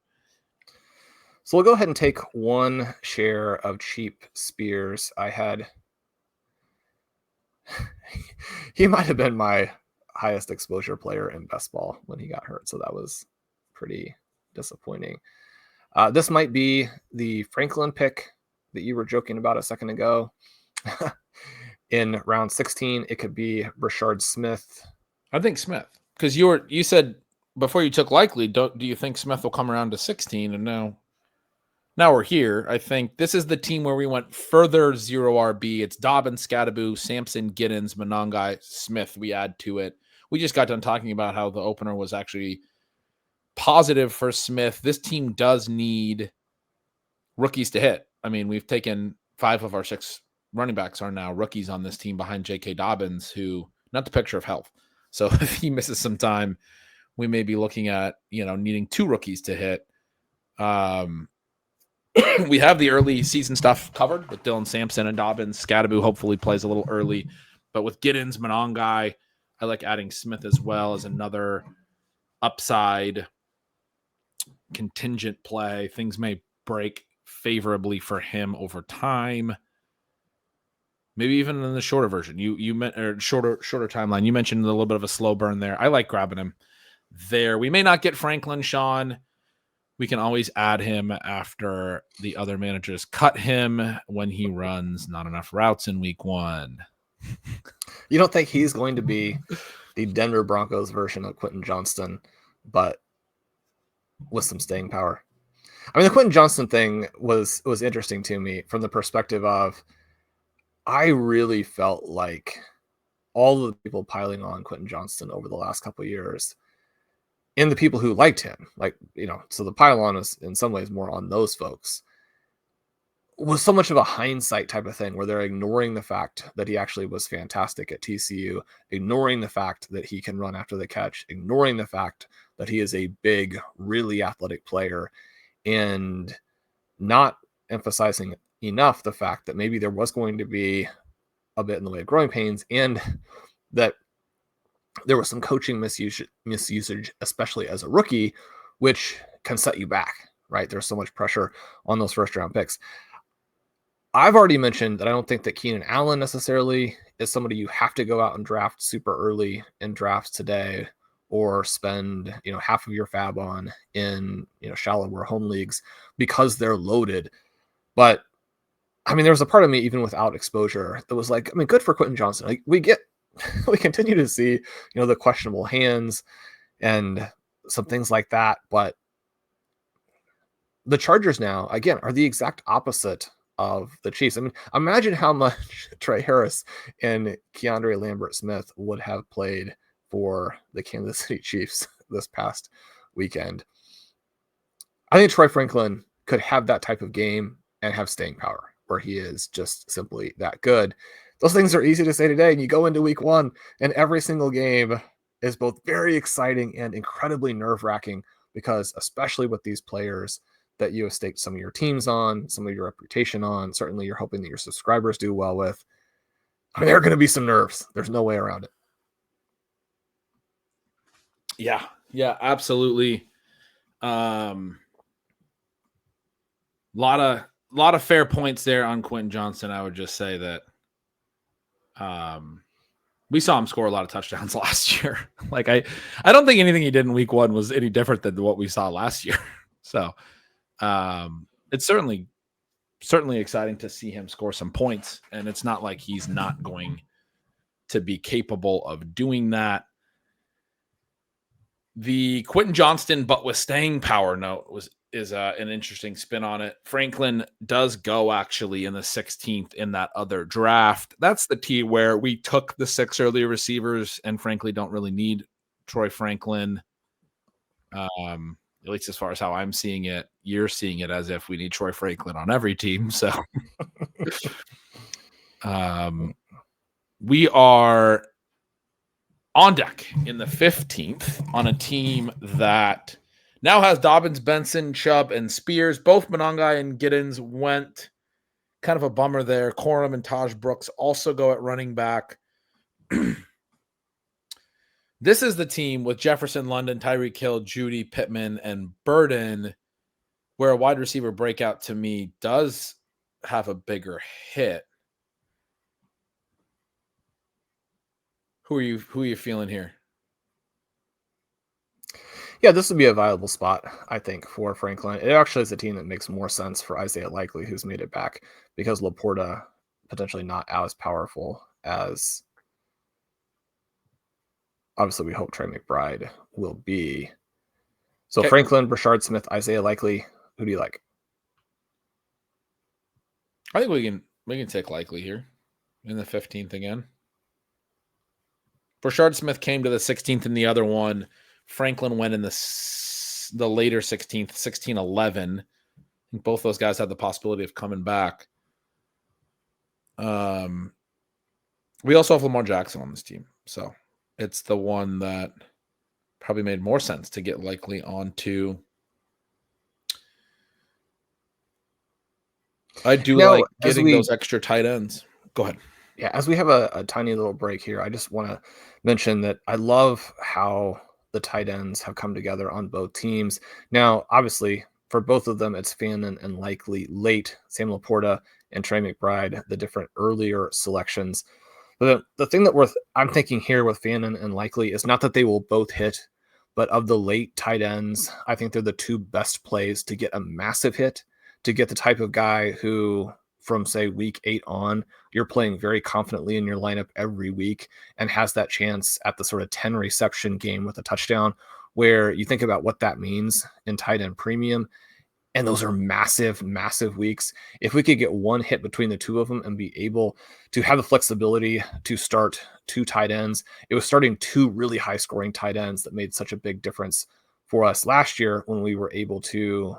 So we'll go ahead and take one share of cheap Spears. He might have been my highest exposure player in best ball when he got hurt. So that was pretty disappointing. This might be the Franklin pick that you were joking about a second ago. In round 16, it could be Brashard Smith. I think Smith, because you said before you took Likely, do you think Smith will come around to 16? And now we're here. I think this is the team where we went further 0 RB. It's Dobbins, Scadaboo, Sampson, Giddens, Monangai, Smith. We add to it. We just got done talking about how the opener was actually positive for Smith. This team does need rookies to hit. I mean, we've taken 5 of our 6 running backs are now rookies on this team behind J.K. Dobbins, who not the picture of health. So if he misses some time, we may be looking at, needing 2 rookies to hit. We have the early season stuff covered with Dylan Sampson and Dobbins. Scadaboo hopefully plays a little early, but with Giddens, Monangai, I like adding Smith as well as another upside contingent play. Things may break favorably for him over time. Maybe even in the shorter version. You meant or shorter timeline. You mentioned a little bit of a slow burn there. I like grabbing him there. We may not get Franklin, Sean. We can always add him after the other managers cut him when he runs not enough routes in week 1. You don't think he's going to be the Denver Broncos version of Quentin Johnston, but with some staying power? I mean, the Quentin Johnston thing was interesting to me from the perspective of I really felt like all of the people piling on Quentin Johnston over the last couple of years and the people who liked him, like, so the pile on is in some ways more on those folks, was so much of a hindsight type of thing where they're ignoring the fact that he actually was fantastic at TCU, ignoring the fact that he can run after the catch, ignoring the fact that he is a big, really athletic player, and not emphasizing enough the fact that maybe there was going to be a bit in the way of growing pains and that there was some coaching misusage, especially as a rookie, which can set you back, right? There's so much pressure on those first round picks. I've already mentioned that I don't think that Keenan Allen necessarily is somebody you have to go out and draft super early in drafts today, or spend, half of your fab on in, shallower home leagues because they're loaded. But I mean, there was a part of me, even without exposure, that was like, I mean, good for Quentin Johnston. Like, we continue to see, the questionable hands and some things like that. But the Chargers now, again, are the exact opposite of the Chiefs. I mean, imagine how much Trey Harris and Keandre Lambert-Smith would have played for the Kansas City Chiefs this past weekend. I think Troy Franklin could have that type of game and have staying power where he is just simply that good. Those things are easy to say today, and you go into week 1 and every single game is both very exciting and incredibly nerve-wracking, because especially with these players that you have staked some of your teams on, some of your reputation on, certainly you're hoping that your subscribers do well with, I mean, there are going to be some nerves. There's no way around it. Yeah, absolutely. Lot of fair points there on Quentin Johnston. I would just say that we saw him score a lot of touchdowns last year. Like, I don't think anything he did in week 1 was any different than what we saw last year. So it's certainly exciting to see him score some points, and it's not like he's not going to be capable of doing that. The Quentin Johnston, but with staying power note is an interesting spin on it. Franklin does go actually in the 16th in that other draft. That's the T where we took the 6 early receivers and frankly don't really need Troy Franklin. At least as far as how I'm seeing it. You're seeing it as if we need Troy Franklin on every team. So we are on deck in the 15th on a team that now has Dobbins, Benson, Chubb, and Spears. Both Monangai and Giddens went. Kind of a bummer there. Corum and Taj Brooks also go at running back. This is the team with Jefferson, London, Tyreek Hill, Judy, Pittman, and Burden, where a wide receiver breakout to me does have a bigger hit. Who are you feeling here? Yeah, this would be a viable spot, I think, for Franklin. It actually is a team that makes more sense for Isaiah Likely, who's made it back, because Laporta potentially not as powerful as obviously we hope Trey McBride will be. So okay. Franklin, Brashard Smith, Isaiah Likely, who do you like? I think we can take Likely here in the 15th again. Brashard Smith came to the 16th in the other one. Franklin went in the later 16th, 16-11. I think both those guys had the possibility of coming back. We also have Lamar Jackson on this team. So it's the one that probably made more sense to get Likely onto. I do like getting those extra tight ends. Go ahead. Yeah, as we have a tiny little break here, I just want to mention that I love how the tight ends have come together on both teams. Now, obviously, for both of them, it's Fannin and Likely late, Sam Laporta and Trey McBride, the different earlier selections. But the thing that I'm thinking here with Fannin and Likely is not that they will both hit But of the late tight ends, I think they're the two best plays to get a massive hit, to get the type of guy who, from say week 8 on, you're playing very confidently in your lineup every week and has that chance at the sort of 10 reception game with a touchdown, where you think about what that means in tight end premium. And those are massive, massive weeks. If we could get one hit between the two of them and be able to have the flexibility to start 2 tight ends, it was starting 2 really high scoring tight ends that made such a big difference for us last year when we were able to,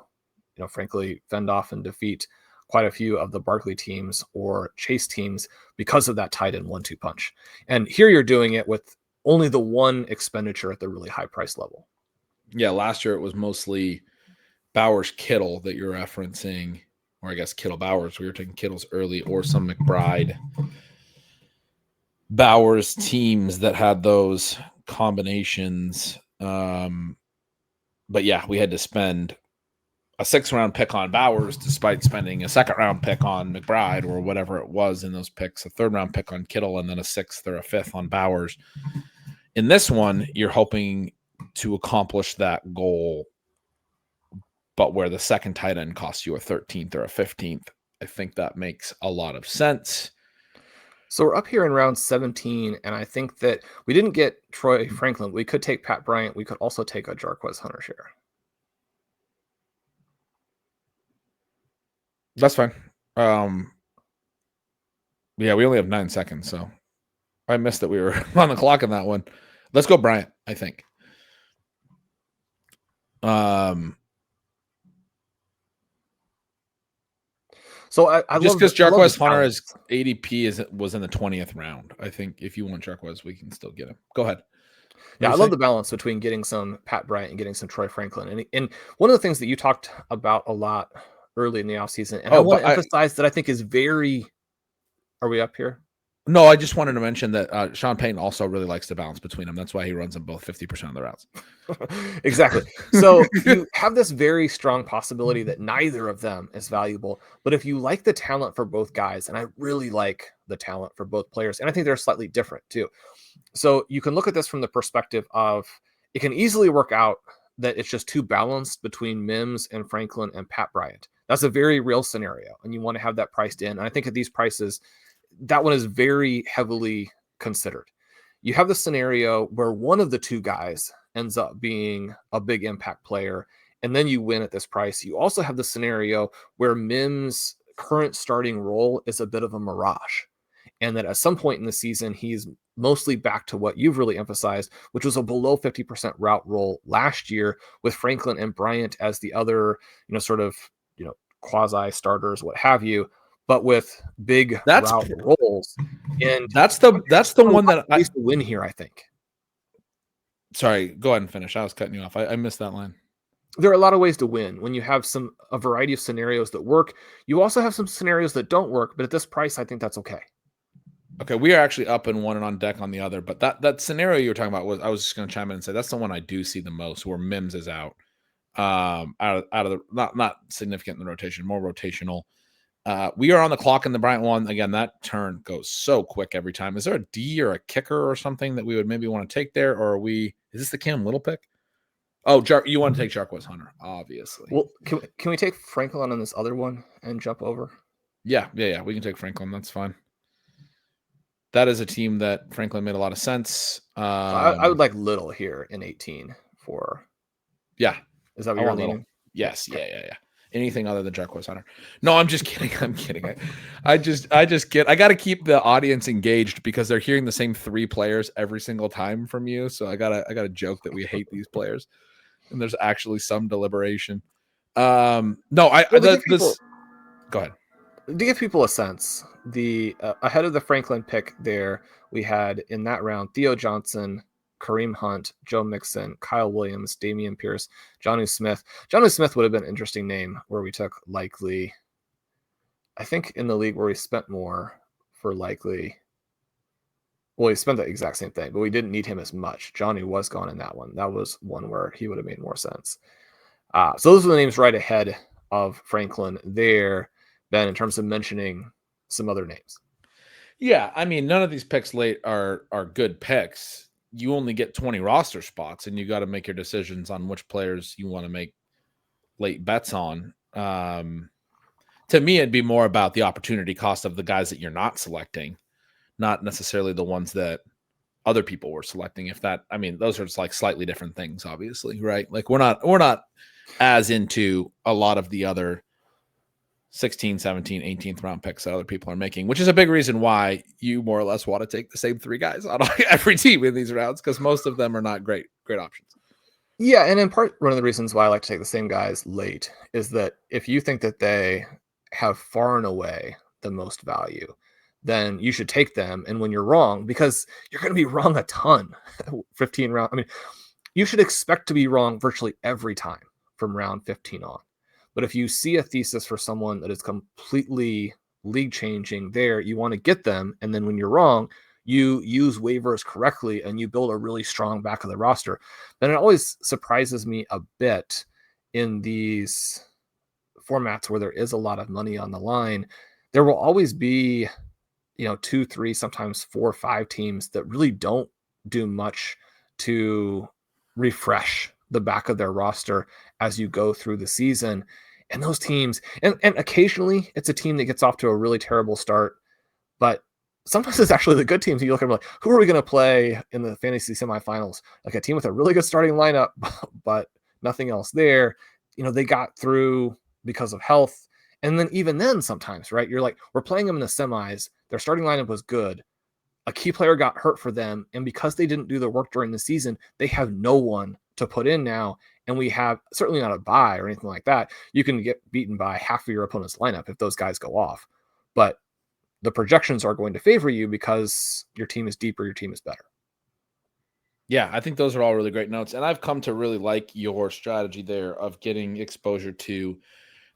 frankly, fend off and defeat quite a few of the Barkley teams or Chase teams because of that tight end 1-2 punch. And here you're doing it with only the one expenditure at the really high price level. Yeah, last year it was mostly Bowers Kittle that you're referencing, or I guess Kittle Bowers. We were taking Kittles early, or some McBride Bowers teams that had those combinations. But yeah, we had to spend a 6th-round pick on Bowers despite spending a 2nd-round pick on McBride or whatever it was in those picks, a 3rd-round pick on Kittle, and then a 6th or a 5th on Bowers. In this one, you're hoping to accomplish that goal, but where the second tight end costs you a 13th or a 15th. I think that makes a lot of sense. So we're up here in round 17, and I think that we didn't get Troy Franklin. We could take Pat Bryant. We could also take a Jarquez Hunter share. That's fine. Yeah, we only have 9 seconds, so I missed that we were on the clock in that one. Let's go Bryant, I think. So I just because Jarquez Hunter's ADP was in the 20th round. I think if you want Jarquez, we can still get him. Go ahead. Yeah, I love the balance between getting some Pat Bryant and getting some Troy Franklin. And one of the things that you talked about a lot early in the offseason, and I want to emphasize that I think is very... Are we up here? No, I just wanted to mention that Sean Payton also really likes the balance between them. That's why he runs them both 50% of the routes. Exactly. So you have this very strong possibility that neither of them is valuable. But if you like the talent for both guys, and I really like the talent for both players, and I think they're slightly different too. So you can look at this from the perspective of it can easily work out that it's just too balanced between Mims and Franklin and Pat Bryant. That's a very real scenario, and you want to have that priced in. And I think at these prices, that one is very heavily considered. You have the scenario where one of the two guys ends up being a big impact player, and then you win at this price. You also have the scenario where Mims' current starting role is a bit of a mirage, and that at some point in the season, he's mostly back to what you've really emphasized, which was a below 50% route roll last year with Franklin and Bryant as the other, quasi starters, what have you, but with big route rolls. And that's the one that I used to win here, I think. Sorry, go ahead and finish. I was cutting you off. I missed that line. There are a lot of ways to win when you have a variety of scenarios that work. You also have some scenarios that don't work, but at this price, I think that's okay. Okay, we are actually up in one and on deck on the other, but that scenario you were talking about I was just going to chime in and say that's the one I do see the most, where Mims is out of the not significant in the rotation, more rotational. We are on the clock in the Bryant one. Again, that turn goes so quick every time. Is there a D or a kicker or something that we would maybe want to take there? Or is this the Cam Little pick? Oh, you want to take Jarquez Hunter, obviously. Well, can we take Franklin on this other one and jump over? Yeah. We can take Franklin. That's fine. That is a team that Franklin made a lot of sense. I would like Little here in 18 for... Yeah. Is that what you're leaning? Yes. Yeah. Anything other than Jarquez Hunter. No, I'm just kidding. I'm kidding. I got to keep the audience engaged because they're hearing the same 3 players every single time from you. So I gotta joke that we hate these players, and there's actually some deliberation. Go ahead. To give people a sense, the ahead of the Franklin pick there, we had in that round Theo Johnson, Kareem Hunt, Joe Mixon, Kyle Williams, Damian Pierce, Jonnu Smith. Jonnu Smith would have been an interesting name where we took likely. I think in the league where we spent more for likely. Well, he spent the exact same thing, but we didn't need him as much. Jonnu was gone in that one. That was one where he would have made more sense. So those are the names right ahead of Franklin there, Ben, in terms of mentioning some other names. Yeah, I mean, none of these picks late are good picks. you only get 20 roster spots, and you got to make your decisions on which players you want to make late bets on. To me, it'd be more about the opportunity cost of the guys that you're not selecting, not necessarily the ones that other people were selecting. If that, I mean, those are just like slightly different things, obviously, right? Like we're not as into a lot of the other 16, 17, 18th round picks that other people are making, which is a big reason why you more or less want to take the same 3 guys on every team in these rounds, because most of them are not great options. Yeah, and in part, one of the reasons why I like to take the same guys late is that if you think that they have far and away the most value, then you should take them. And when you're wrong, because you're going to be wrong a ton, 15 round. I mean, you should expect to be wrong virtually every time from round 15 on. But if you see a thesis for someone that is completely league changing there, you want to get them. And then when you're wrong, you use waivers correctly and you build a really strong back of the roster. Then it always surprises me a bit in these formats where there is a lot of money on the line. There will always be, 2, 3, sometimes 4 or 5 teams that really don't do much to refresh the back of their roster as you go through the season. And those teams, and occasionally it's a team that gets off to a really terrible start, but sometimes it's actually the good teams. You look at them like, who are we going to play in the fantasy semifinals? Like a team with a really good starting lineup, but nothing else there. They got through because of health. And then even then sometimes, right, you're like, we're playing them in the semis. Their starting lineup was good. A key player got hurt for them. And because they didn't do their work during the season, they have no one to put in now. And we have certainly not a bye or anything like that. You can get beaten by half of your opponent's lineup if those guys go off. But the projections are going to favor you because your team is deeper, your team is better. Yeah, I think those are all really great notes. And I've come to really like your strategy there of getting exposure to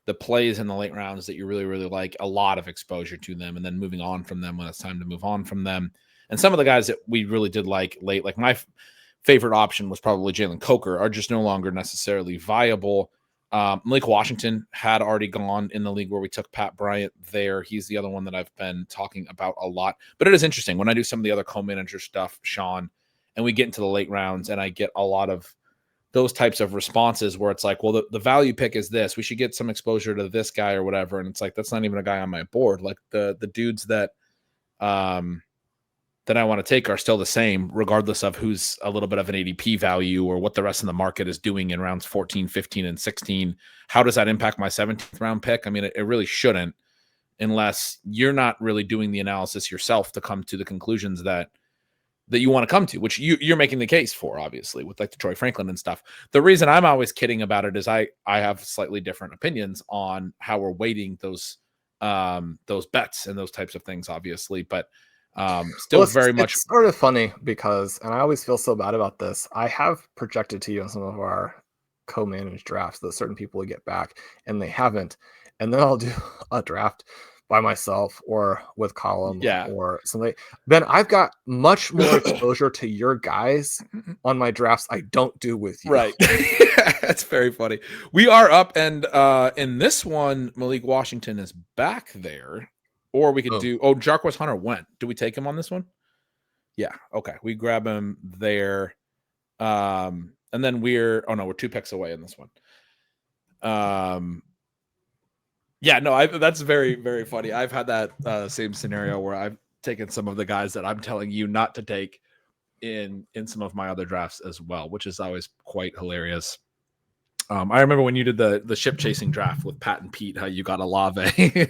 the plays in the late rounds that you really, really like, a lot of exposure to them, and then moving on from them when it's time to move on from them. And some of the guys that we really did like late, like my favorite option was probably Jalen Coker, are just no longer necessarily viable. Malik Washington had already gone in the league where we took Pat Bryant there. He's the other one that I've been talking about a lot. But it is interesting when I do some of the other co-manager stuff, Sean, and we get into the late rounds and I get a lot of those types of responses where it's like, well, the value pick is this. We should get some exposure to this guy or whatever. And it's like, that's not even a guy on my board. Like the dudes that I want to take are still the same, regardless of who's a little bit of an ADP value or what the rest of the market is doing in rounds 14, 15, and 16. How does that impact my 17th round pick? I mean, it really shouldn't, unless you're not really doing the analysis yourself to come to the conclusions that you want to come to, which you're making the case for, obviously, with like the Troy Franklin and stuff. The reason I'm always kidding about it is I have slightly different opinions on how we're weighting those bets and those types of things, obviously, but still very much. It's sort of funny because, and I always feel so bad about this, I have projected to you on some of our co-managed drafts that certain people would get back and they haven't. And then I'll do a draft by myself or with Column or something. Ben, I've got much more exposure to your guys on my drafts I don't do with you. Right. That's very funny. We are up, and in this one, Malik Washington is back there. Or we could do Jarquez Hunter went. Do we take him on this one? Yeah. Okay. We grab him there. And then we're 2 picks away in this one. Yeah, no, that's very, very funny. I've had that same scenario where I've taken some of the guys that I'm telling you not to take in some of my other drafts as well, which is always quite hilarious. I remember when you did the ship chasing draft with Pat and Pete, how you got Olave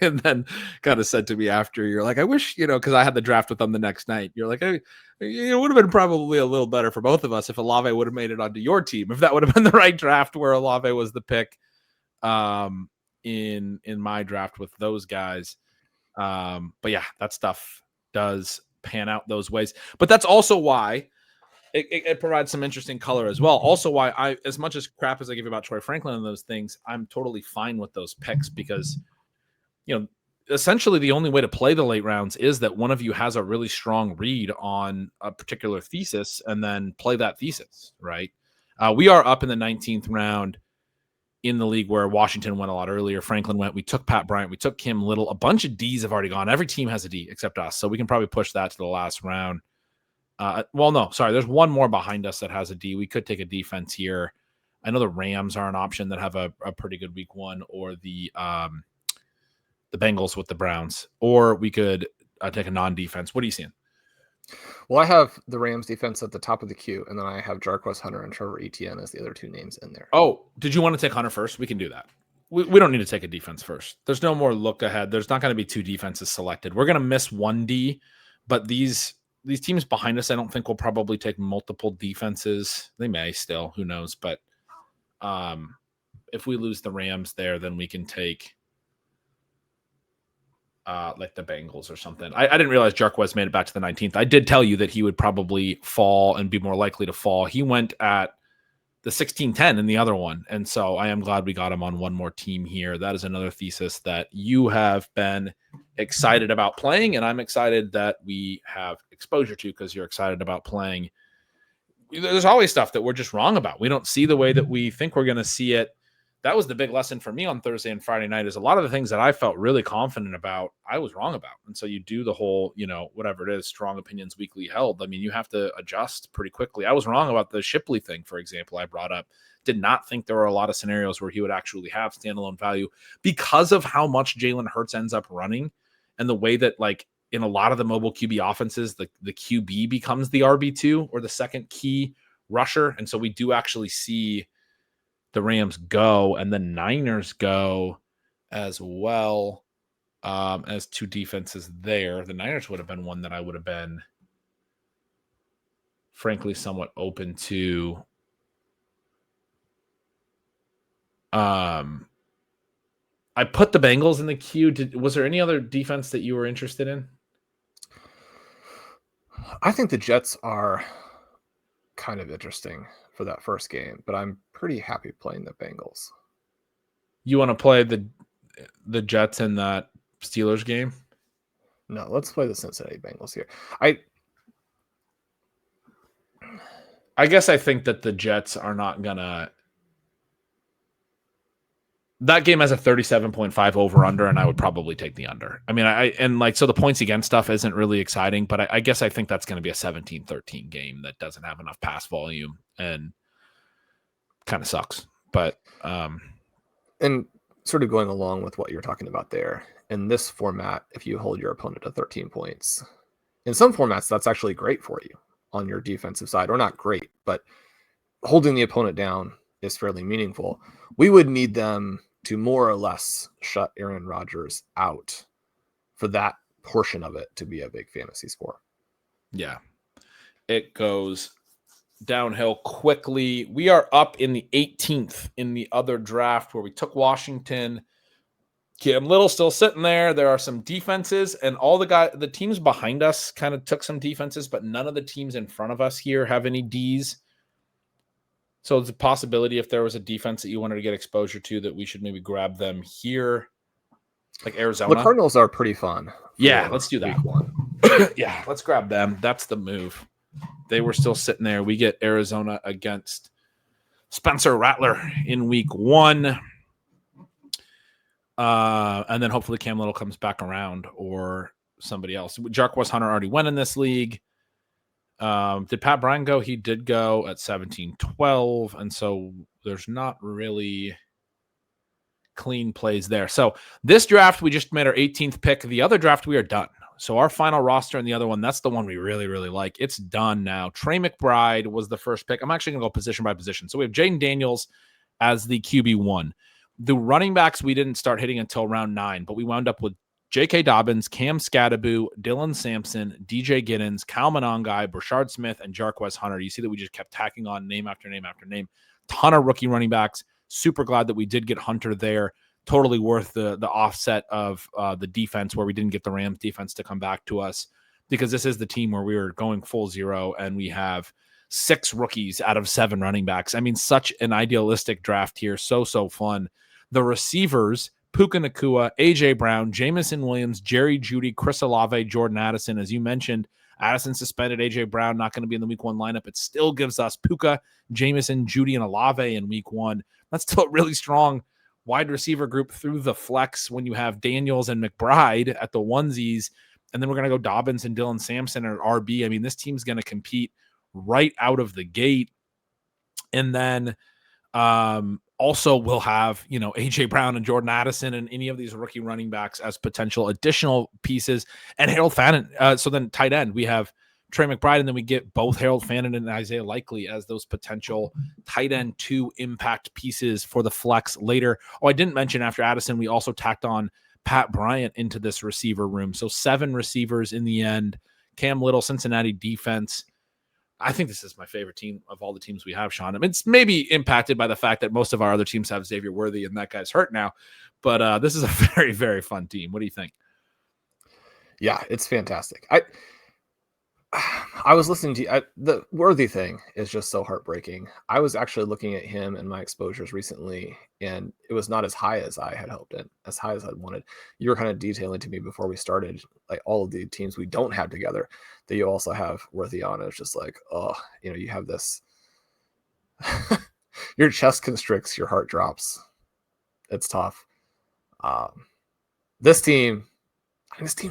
and then kind of said to me after, you're like, I wish, because I had the draft with them the next night. You're like, it would have been probably a little better for both of us if Olave would have made it onto your team, if that would have been the right draft where Olave was the pick. In my draft with those guys. But yeah, that stuff does pan out those ways. But that's also why it provides some interesting color as well. Also why I, as much as crap as I give about Troy Franklin and those things, I'm totally fine with those picks because, essentially the only way to play the late rounds is that one of you has a really strong read on a particular thesis and then play that thesis, right? We are up in the 19th round in the league where Washington went a lot earlier. Franklin went. We took Pat Bryant. We took Kim Little. A bunch of Ds have already gone. Every team has a D except us. So we can probably push that to the last round. Well, no, sorry. There's one more behind us that has a D. We could take a defense here. I know the Rams are an option that have a pretty good week one, or the Bengals with the Browns, or we could take a non-defense. What are you seeing? Well, I have the Rams defense at the top of the queue, and then I have Jarquez Hunter and Trevor Etienne as the other two names in there. Oh, did you want to take Hunter first? We can do that. We don't need to take a defense first. There's no more look ahead. There's not going to be two defenses selected. We're going to miss one D, but these teams behind us, I don't think will probably take multiple defenses. They may still, who knows? But if we lose the Rams there, then we can take like the Bengals or something. I didn't realize Jarquez made it back to the 19th. I did tell you that he would probably fall and be more likely to fall. He went at the 16-10 in the other one. And so I am glad we got him on one more team here. That is another thesis that you have been excited about playing, and I'm excited that we have exposure to because you're excited about playing. There's always stuff that we're just wrong about. We don't see the way that we think we're going to see it. That was the big lesson for me on Thursday and Friday night, is a lot of the things that I felt really confident about, I was wrong about. And so you do the whole, whatever it is, strong opinions weekly held. I mean, you have to adjust pretty quickly. I was wrong about the Shipley thing, for example, I brought up. Did not think there were a lot of scenarios where he would actually have standalone value because of how much Jalen Hurts ends up running and the way that, like, in a lot of the mobile QB offenses, the QB becomes the RB2 or the second key rusher. And so we do actually see the Rams go, and the Niners go as well, as two defenses there. The Niners would have been one that I would have been, frankly, somewhat open to. I put the Bengals in the queue. Was there any other defense that you were interested in? I think the Jets are kind of interesting for that first game, but I'm pretty happy playing the Bengals. You want to play the Jets in that Steelers game? No, let's play the Cincinnati Bengals here. I guess I think that the Jets are not gonna. That game has a 37.5 over under, and I would probably take the under. I mean, so the points against stuff isn't really exciting, but I guess I think that's going to be a 17-13 game that doesn't have enough pass volume and kind of sucks. But and sort of going along with what you're talking about there, in this format, if you hold your opponent to 13 points, in some formats, that's actually great for you on your defensive side, or not great, but holding the opponent down is fairly meaningful. We would need them to more or less shut Aaron Rodgers out for that portion of it to be a big fantasy score. Yeah, it goes downhill quickly. We are up in the 18th in the other draft where we took Washington. Cam Little still sitting there. There are some defenses, and all the teams behind us kind of took some defenses, but none of the teams in front of us here have any Ds. So it's a possibility if there was a defense that you wanted to get exposure to that we should maybe grab them here, like Arizona. The Cardinals are pretty fun. Yeah, let's do that. Yeah, let's grab them. That's the move. They were still sitting there. We get Arizona against Spencer Rattler in week 1. And then hopefully Cam Little comes back around or somebody else. Jarquez Hunter already went in this league. Did Pat Bryan go? He did go at 17-12. And so there's not really clean plays there. So this draft, we just made our 18th pick. The other draft, we are done. So our final roster and the other one, that's the one we really, really like. It's done now. Trey McBride was the first pick. I'm actually going to go position by position. So we have Jaden Daniels as the QB1. The running backs we didn't start hitting until round 9, but we wound up with J.K. Dobbins, Cam Scadaboo, Dylan Sampson, DJ Giddens, Kyle Monangai, Brashard Smith, and Jarquez Hunter. You see that we just kept tacking on name after name after name. Ton of rookie running backs. Super glad that we did get Hunter there. Totally worth the offset of the defense where we didn't get the Rams defense to come back to us, because this is the team where we were going full zero and we have 6 rookies out of 7 running backs. I mean, such an idealistic draft here. So fun. The receivers, Puka Nacua, A.J. Brown, Jamison Williams, Jerry Jeudy, Chris Olave, Jordan Addison. As you mentioned, Addison suspended, A.J. Brown not going to be in the week 1 lineup. It still gives us Puka, Jamison, Jeudy, and Olave in week 1. That's still a really strong wide receiver group through the flex when you have Daniels and McBride at the onesies And then we're going to go Dobbins and Dylan Sampson at RB. I mean, this team's going to compete right out of the gate. And then also we'll have, AJ Brown and Jordan Addison and any of these rookie running backs as potential additional pieces. And Harold Fannin. So then tight end, we have Trey McBride, and then we get both Harold Fannin and Isaiah Likely as those potential tight end 2 impact pieces for the flex later. Oh, I didn't mention after Addison, we also tacked on Pat Bryant into this receiver room. So 7 receivers in the end. Cam Little, Cincinnati defense. I think this is my favorite team of all the teams we have, Sean. I mean, it's maybe impacted by the fact that most of our other teams have Xavier Worthy and that guy's hurt now. But this is a very, very fun team. What do you think? Yeah, it's fantastic. I was listening to the Worthy thing is just so heartbreaking. I was actually looking at him and my exposures recently, and it was not as high as I had hoped, and as high as I'd wanted. You were kind of detailing to me before we started, like all of the teams we don't have together that you also have Worthy on. It's just like, oh, you have this, your chest constricts, your heart drops. It's tough. This team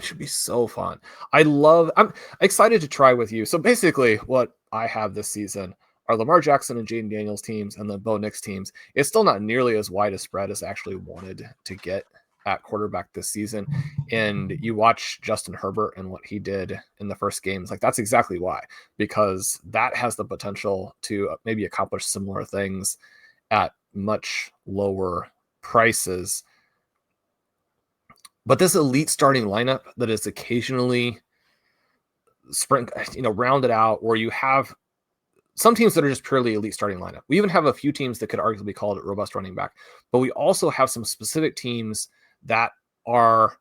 should be so fun. I'm excited to try with you. So basically what I have this season are Lamar Jackson and Jaden Daniels teams and the Bo Nix teams. It's still not nearly as wide a spread as I actually wanted to get at quarterback this season. And you watch Justin Herbert and what he did in the first games. Like, that's exactly why, because that has the potential to maybe accomplish similar things at much lower prices. But this elite starting lineup that is occasionally rounded out, where you have some teams that are just purely elite starting lineup. We even have a few teams that could arguably call it robust running back, but we also have some specific teams that are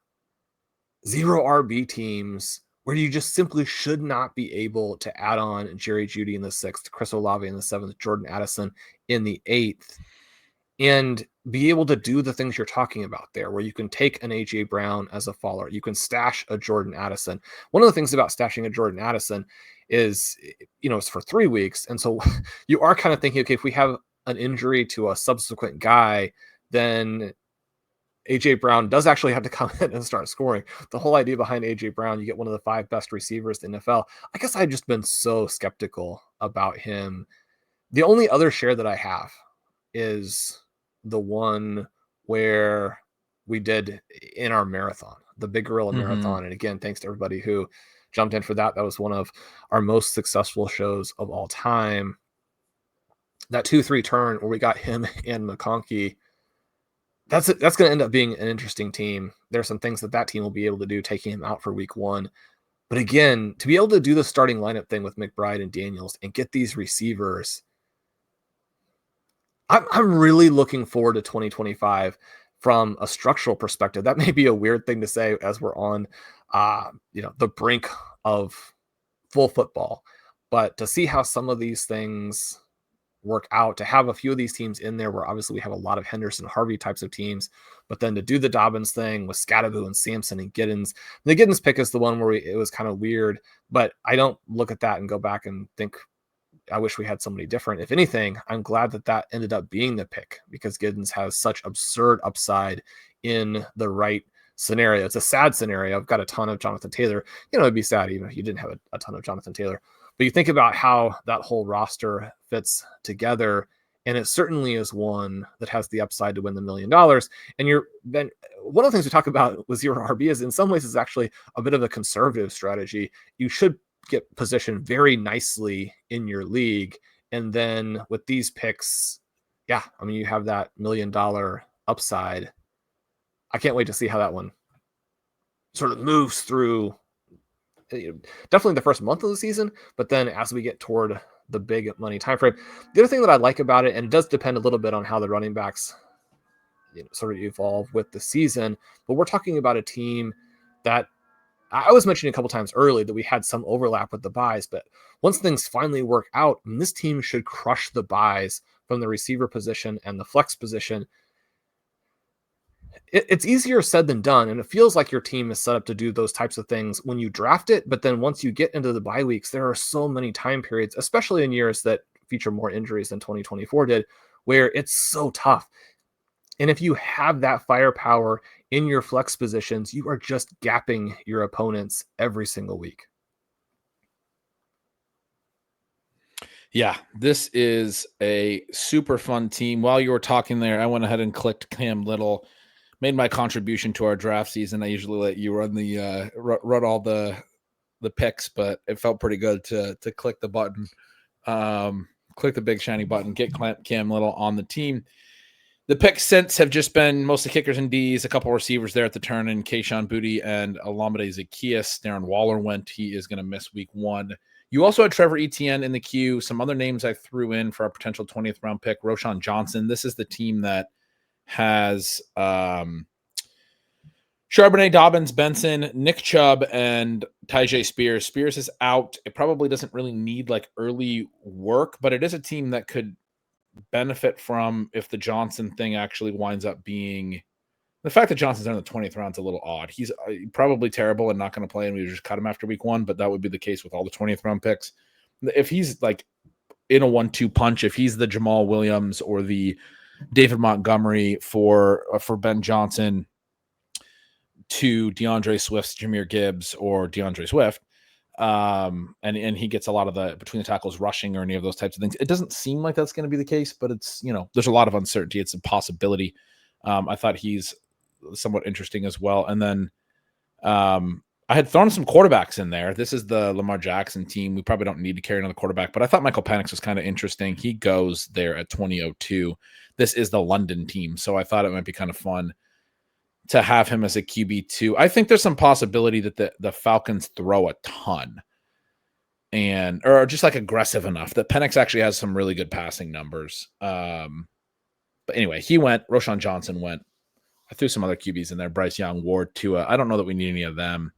0 RB teams where you just simply should not be able to add on Jerry Jeudy in the 6th, Chris Olave in the 7th, Jordan Addison in the 8th, and be able to do the things you're talking about there, where you can take an AJ Brown as a follower. You can stash a Jordan Addison. One of the things about stashing a Jordan Addison is, it's for 3 weeks. And so you are kind of thinking, okay, if we have an injury to a subsequent guy, then AJ Brown does actually have to come in and start scoring. The whole idea behind AJ Brown, you get one of the 5 best receivers in the NFL. I guess I've just been so skeptical about him. The only other share that I have is the one where we did in our marathon, the Big Gorilla Marathon. And again, thanks to everybody who jumped in for that. That was one of our most successful shows of all time. That 2-3 turn where we got him and McConkey, that's going to end up being an interesting team. There's some things that team will be able to do, taking him out for week 1. But again, to be able to do the starting lineup thing with McBride and Daniels and get these receivers, I'm really looking forward to 2025 from a structural perspective. That may be a weird thing to say as we're on, the brink of full football, but to see how some of these things work out, to have a few of these teams in there where obviously we have a lot of Henderson, Harvey types of teams, but then to do the Dobbins thing with Scadaboo and Sampson and Giddens. The Giddens pick is the one where it was kind of weird, but I don't look at that and go back and think, I wish we had somebody different. If anything, I'm glad that ended up being the pick, because Giddens has such absurd upside in the right scenario. It's a sad scenario. I've got a ton of Jonathan Taylor. It'd be sad even if you didn't have a ton of Jonathan Taylor. But you think about how that whole roster fits together, and it certainly is one that has the upside to win the $1 million. And then one of the things we talk about with 0 RB is in some ways is actually a bit of a conservative strategy. You should get positioned very nicely in your league. And then with these picks, you have that $1 million upside. I can't wait to see how that one sort of moves through definitely the first month of the season, but then as we get toward the big money timeframe. The other thing that I like about it, and it does depend a little bit on how the running backs sort of evolve with the season, but we're talking about a team that I was mentioning a couple times early that we had some overlap with the buys, but once things finally work out, this team should crush the buys from the receiver position and the flex position. It's easier said than done, and it feels like your team is set up to do those types of things when you draft it, but then once you get into the bye weeks, there are so many time periods, especially in years that feature more injuries than 2024 did, where it's so tough. And if you have that firepower in your flex positions, you are just gapping your opponents every single week. Yeah, this is a super fun team. While you were talking there, I went ahead and clicked Cam Little, made my contribution to our draft season. I usually let you run the run all the picks, but it felt pretty good to click the button, click the big shiny button, get Cam Little on the team. The picks since have just been mostly kickers and Ds, a couple receivers there at the turn, and Kayshon Boutte and Olamide Zaccheaus. Darren Waller went. He is going to miss week 1. You also had Trevor Etienne in the queue. Some other names I threw in for our potential 20th round pick, Roschon Johnson. This is the team that has Charbonnet, Dobbins, Benson, Nick Chubb, and Tyjae Spears. Spears is out. It probably doesn't really need like early work, but it is a team that could benefit from if the Johnson thing actually winds up being the fact that Johnson's in the 20th round is a little odd. He's probably terrible and not going to play, and we just cut him after week 1, but that would be the case with all the 20th round picks. If he's like in a 1-2 punch, if he's the Jamal Williams or the David Montgomery for Ben Johnson to DeAndre Swift's Jahmyr Gibbs or DeAndre Swift, and he gets a lot of the between the tackles rushing or any of those types of things. It doesn't seem like that's going to be the case, but it's, there's a lot of uncertainty. It's a possibility. I thought he's somewhat interesting as well. And then I had thrown some quarterbacks in there. This is the Lamar Jackson team. We probably don't need to carry another quarterback, but I thought Michael Penix was kind of interesting. He goes there at 2002. This is the London team, so I thought it might be kind of fun to have him as a QB2. I think there's some possibility that the Falcons throw a ton or just like aggressive enough that Penix actually has some really good passing numbers. But anyway, he went. Roschon Johnson went. I threw some other QBs in there. Bryce Young, Ward, Tua. I don't know that we need any of them.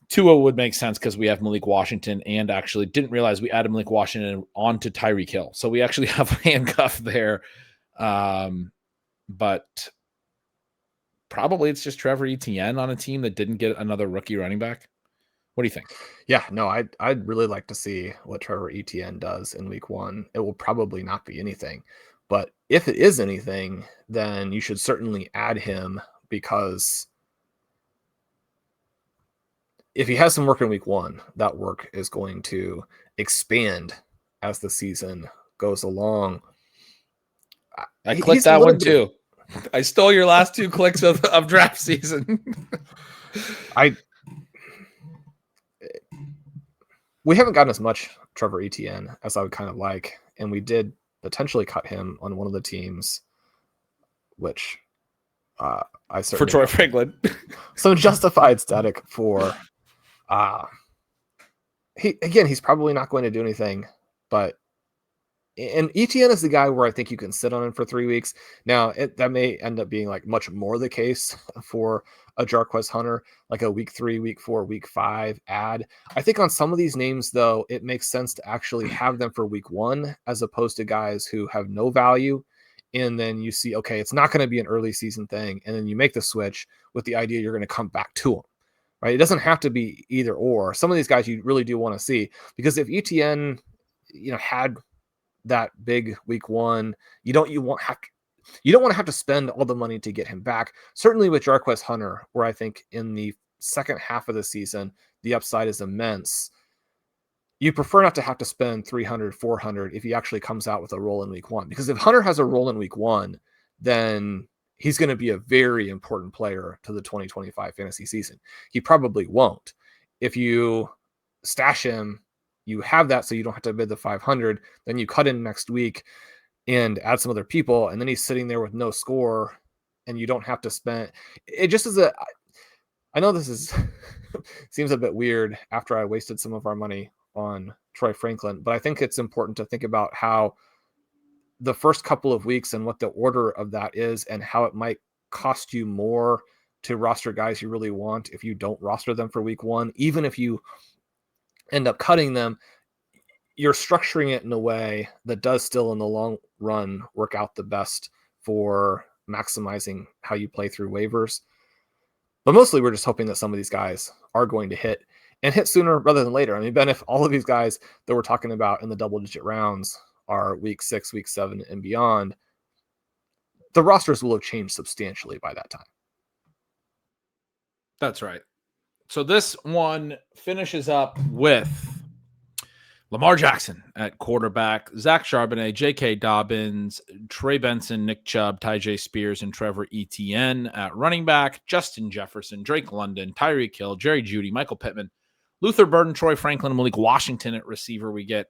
Tua would make sense because we have Malik Washington, and actually didn't realize we added Malik Washington onto Tyreek Hill. So we actually have a handcuff there. But probably it's just Trevor Etienne on a team that didn't get another rookie running back. What do you think? Yeah, no, I'd really like to see what Trevor Etienne does in week 1. It will probably not be anything, but if it is anything, then you should certainly add him, because if he has some work in week 1, that work is going to expand as the season goes along. I clicked that one too. I stole your last 2 clicks of draft season. We haven't gotten as much Trevor Etienne as I would kind of like, and we did potentially cut him on one of the teams, which I certainly for Troy Franklin. Some justified static for. He's probably not going to do anything, but. And Etienne is the guy where I think you can sit on him for 3 weeks. Now, that may end up being like much more the case for a Jarquez Hunter, like a week 3, week 4, week 5 ad. I think on some of these names, though, it makes sense to actually have them for week 1 as opposed to guys who have no value. And then you see, okay, it's not going to be an early season thing. And then you make the switch with the idea you're going to come back to them, right? It doesn't have to be either or. Some of these guys you really do want to see, because if Etienne, had that big week 1, you don't want to have to spend all the money to get him back. Certainly with Jarquez Hunter, where I think in the second half of the season the upside is immense, you prefer not to have to spend $300, $400 if he actually comes out with a role in week 1. Because if Hunter has a role in week 1, then he's going to be a very important player to the 2025 fantasy season. He probably won't. If you stash him, you have that so you don't have to bid the 500, then you cut in next week and add some other people, and then he's sitting there with no score, and you don't have to spend. It just is I know this is seems a bit weird after I wasted some of our money on Troy Franklin, but I think it's important to think about how the first couple of weeks and what the order of that is, and how it might cost you more to roster guys you really want if you don't roster them for week 1. Even if you end up cutting them, you're structuring it in a way that does still in the long run work out the best for maximizing how you play through waivers. But mostly we're just hoping that some of these guys are going to hit sooner rather than later. I mean, Ben, if all of these guys that we're talking about in the double-digit rounds are week 6, week 7, and beyond, the rosters will have changed substantially by that time. That's right. So this one finishes up with Lamar Jackson at quarterback, Zach Charbonnet, J.K. Dobbins, Trey Benson, Nick Chubb, Tyjae Spears, and Trevor Etienne at running back, Justin Jefferson, Drake London, Tyreek Hill, Jerry Jeudy, Michael Pittman, Luther Burden, Troy Franklin, and Malik Washington at receiver. We get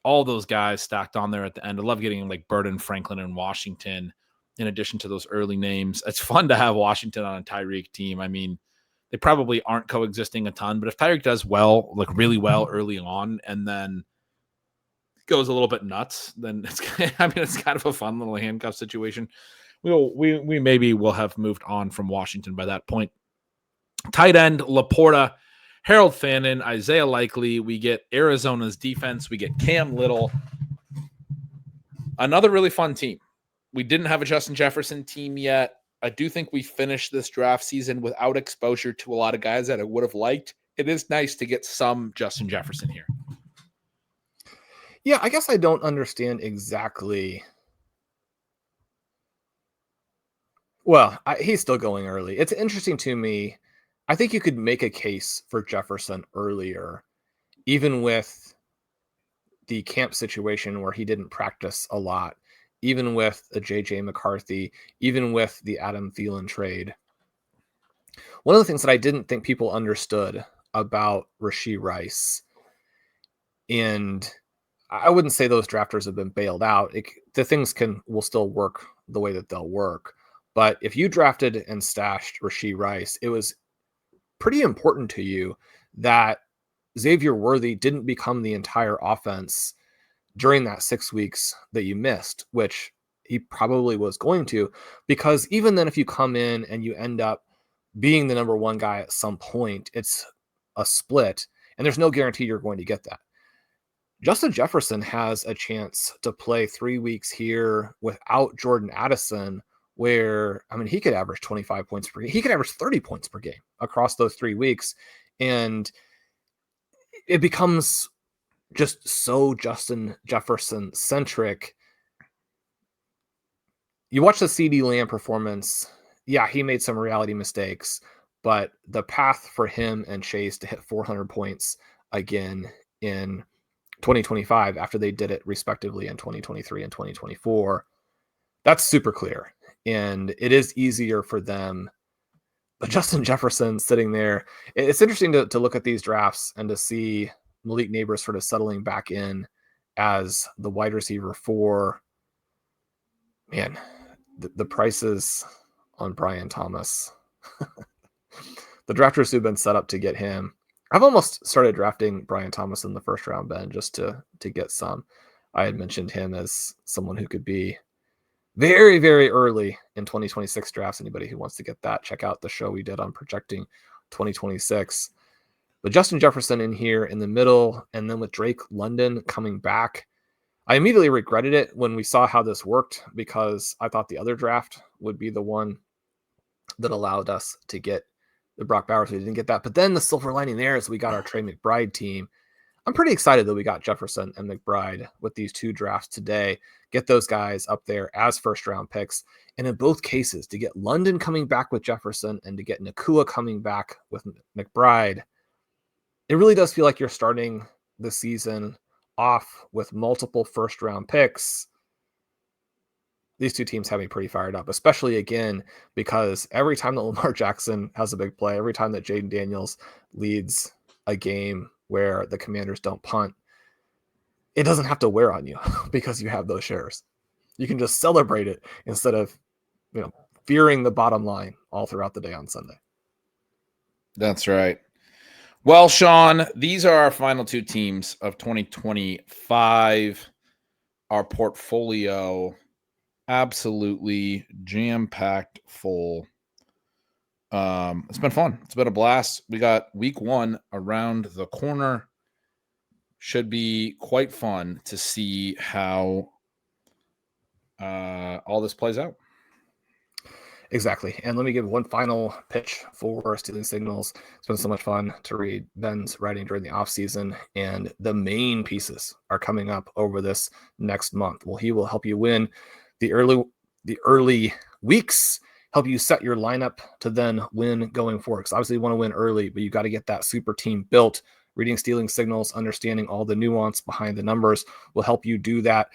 all those guys stacked on there at the end. I love getting like Burden, Franklin, and Washington in addition to those early names. It's fun to have Washington on a Tyreek team. I mean, they probably aren't coexisting a ton, but if Tyreek does well, like really well early on, and then goes a little bit nuts, then it's kind of a fun little handcuff situation. We maybe will have moved on from Washington by that point. Tight end, Laporta, Harold Fannin, Isaiah Likely. We get Arizona's defense. We get Cam Little. Another really fun team. We didn't have a Justin Jefferson team yet. I do think we finished this draft season without exposure to a lot of guys that I would have liked. It is nice to get some Justin Jefferson here. Yeah, I guess I don't understand exactly. Well, he's still going early. It's interesting to me. I think you could make a case for Jefferson earlier, even with the camp situation where he didn't practice a lot, even with a JJ McCarthy, even with the Adam Thielen trade. One of the things that I didn't think people understood about Rashee Rice, and I wouldn't say those drafters have been bailed out. The things will still work the way that they'll work. But if you drafted and stashed Rashee Rice, it was pretty important to you that Xavier Worthy didn't become the entire offense during that 6 weeks that you missed, which he probably was going to, because even then, if you come in and you end up being the number one guy at some point, it's a split, and there's no guarantee you're going to get that. Justin Jefferson has a chance to play 3 weeks here without Jordan Addison, where, I mean, he could average 25 points per game. He could average 30 points per game across those 3 weeks. And it becomes just so Justin Jefferson centric. You watch the CD Lamb performance. Yeah, he made some reality mistakes, but the path for him and Chase to hit 400 points again in 2025, after they did it respectively in 2023 and 2024, that's super clear. And it is easier for them. But Justin Jefferson sitting there, it's interesting to look at these drafts and to see Malik Neighbors sort of settling back in as the wide receiver 4. Man, the prices on Brian Thomas. The drafters who've been set up to get him. I've almost started drafting Brian Thomas in the first round, Ben, just to get some. I had mentioned him as someone who could be very, very early in 2026 drafts. Anybody who wants to get that, check out the show we did on projecting 2026. But Justin Jefferson in here in the middle, and then with Drake London coming back, I immediately regretted it when we saw how this worked, because I thought the other draft would be the one that allowed us to get the Brock Bowers. We didn't get that. But then the silver lining there is we got our Trey McBride team. I'm pretty excited that we got Jefferson and McBride with these 2 drafts today. Get those guys up there as first-round picks. And in both cases, to get London coming back with Jefferson and to get Nakua coming back with McBride, it really does feel like you're starting the season off with multiple first-round picks. These 2 teams have me pretty fired up, especially, again, because every time that Lamar Jackson has a big play, every time that Jaden Daniels leads a game where the Commanders don't punt, it doesn't have to wear on you because you have those shares. You can just celebrate it instead of, fearing the bottom line all throughout the day on Sunday. That's right. Well, Sean, these are our final 2 teams of 2025. Our portfolio absolutely jam-packed full. It's been fun. It's been a blast. We got week 1 around the corner. Should be quite fun to see how all this plays out. Exactly. And let me give one final pitch for Stealing Signals. It's been so much fun to read Ben's writing during the off season, and the main pieces are coming up over this next month. Well, he will help you win the early weeks help you set your lineup to then win going forward. Because obviously you want to win early, but you got to get that super team built. Reading stealing signals, understanding all the nuance behind the numbers will help you do that.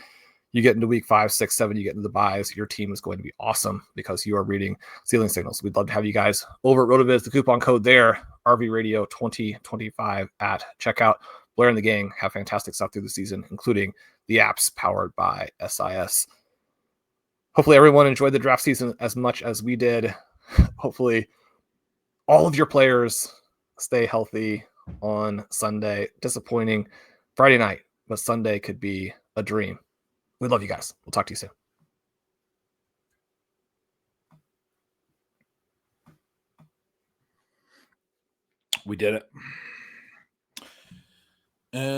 You get into week 5, 6, 7, you get into the buys. Your team is going to be awesome because you are reading stealing signals. We'd love to have you guys over at RotoViz. The coupon code there, RV Radio 2025 at checkout. Blair and the gang have fantastic stuff through the season, including the apps powered by SIS. Hopefully everyone enjoyed the draft season as much as we did. Hopefully all of your players stay healthy on Sunday. Disappointing Friday night, but Sunday could be a dream. We love you guys. We'll talk to you soon. We did it.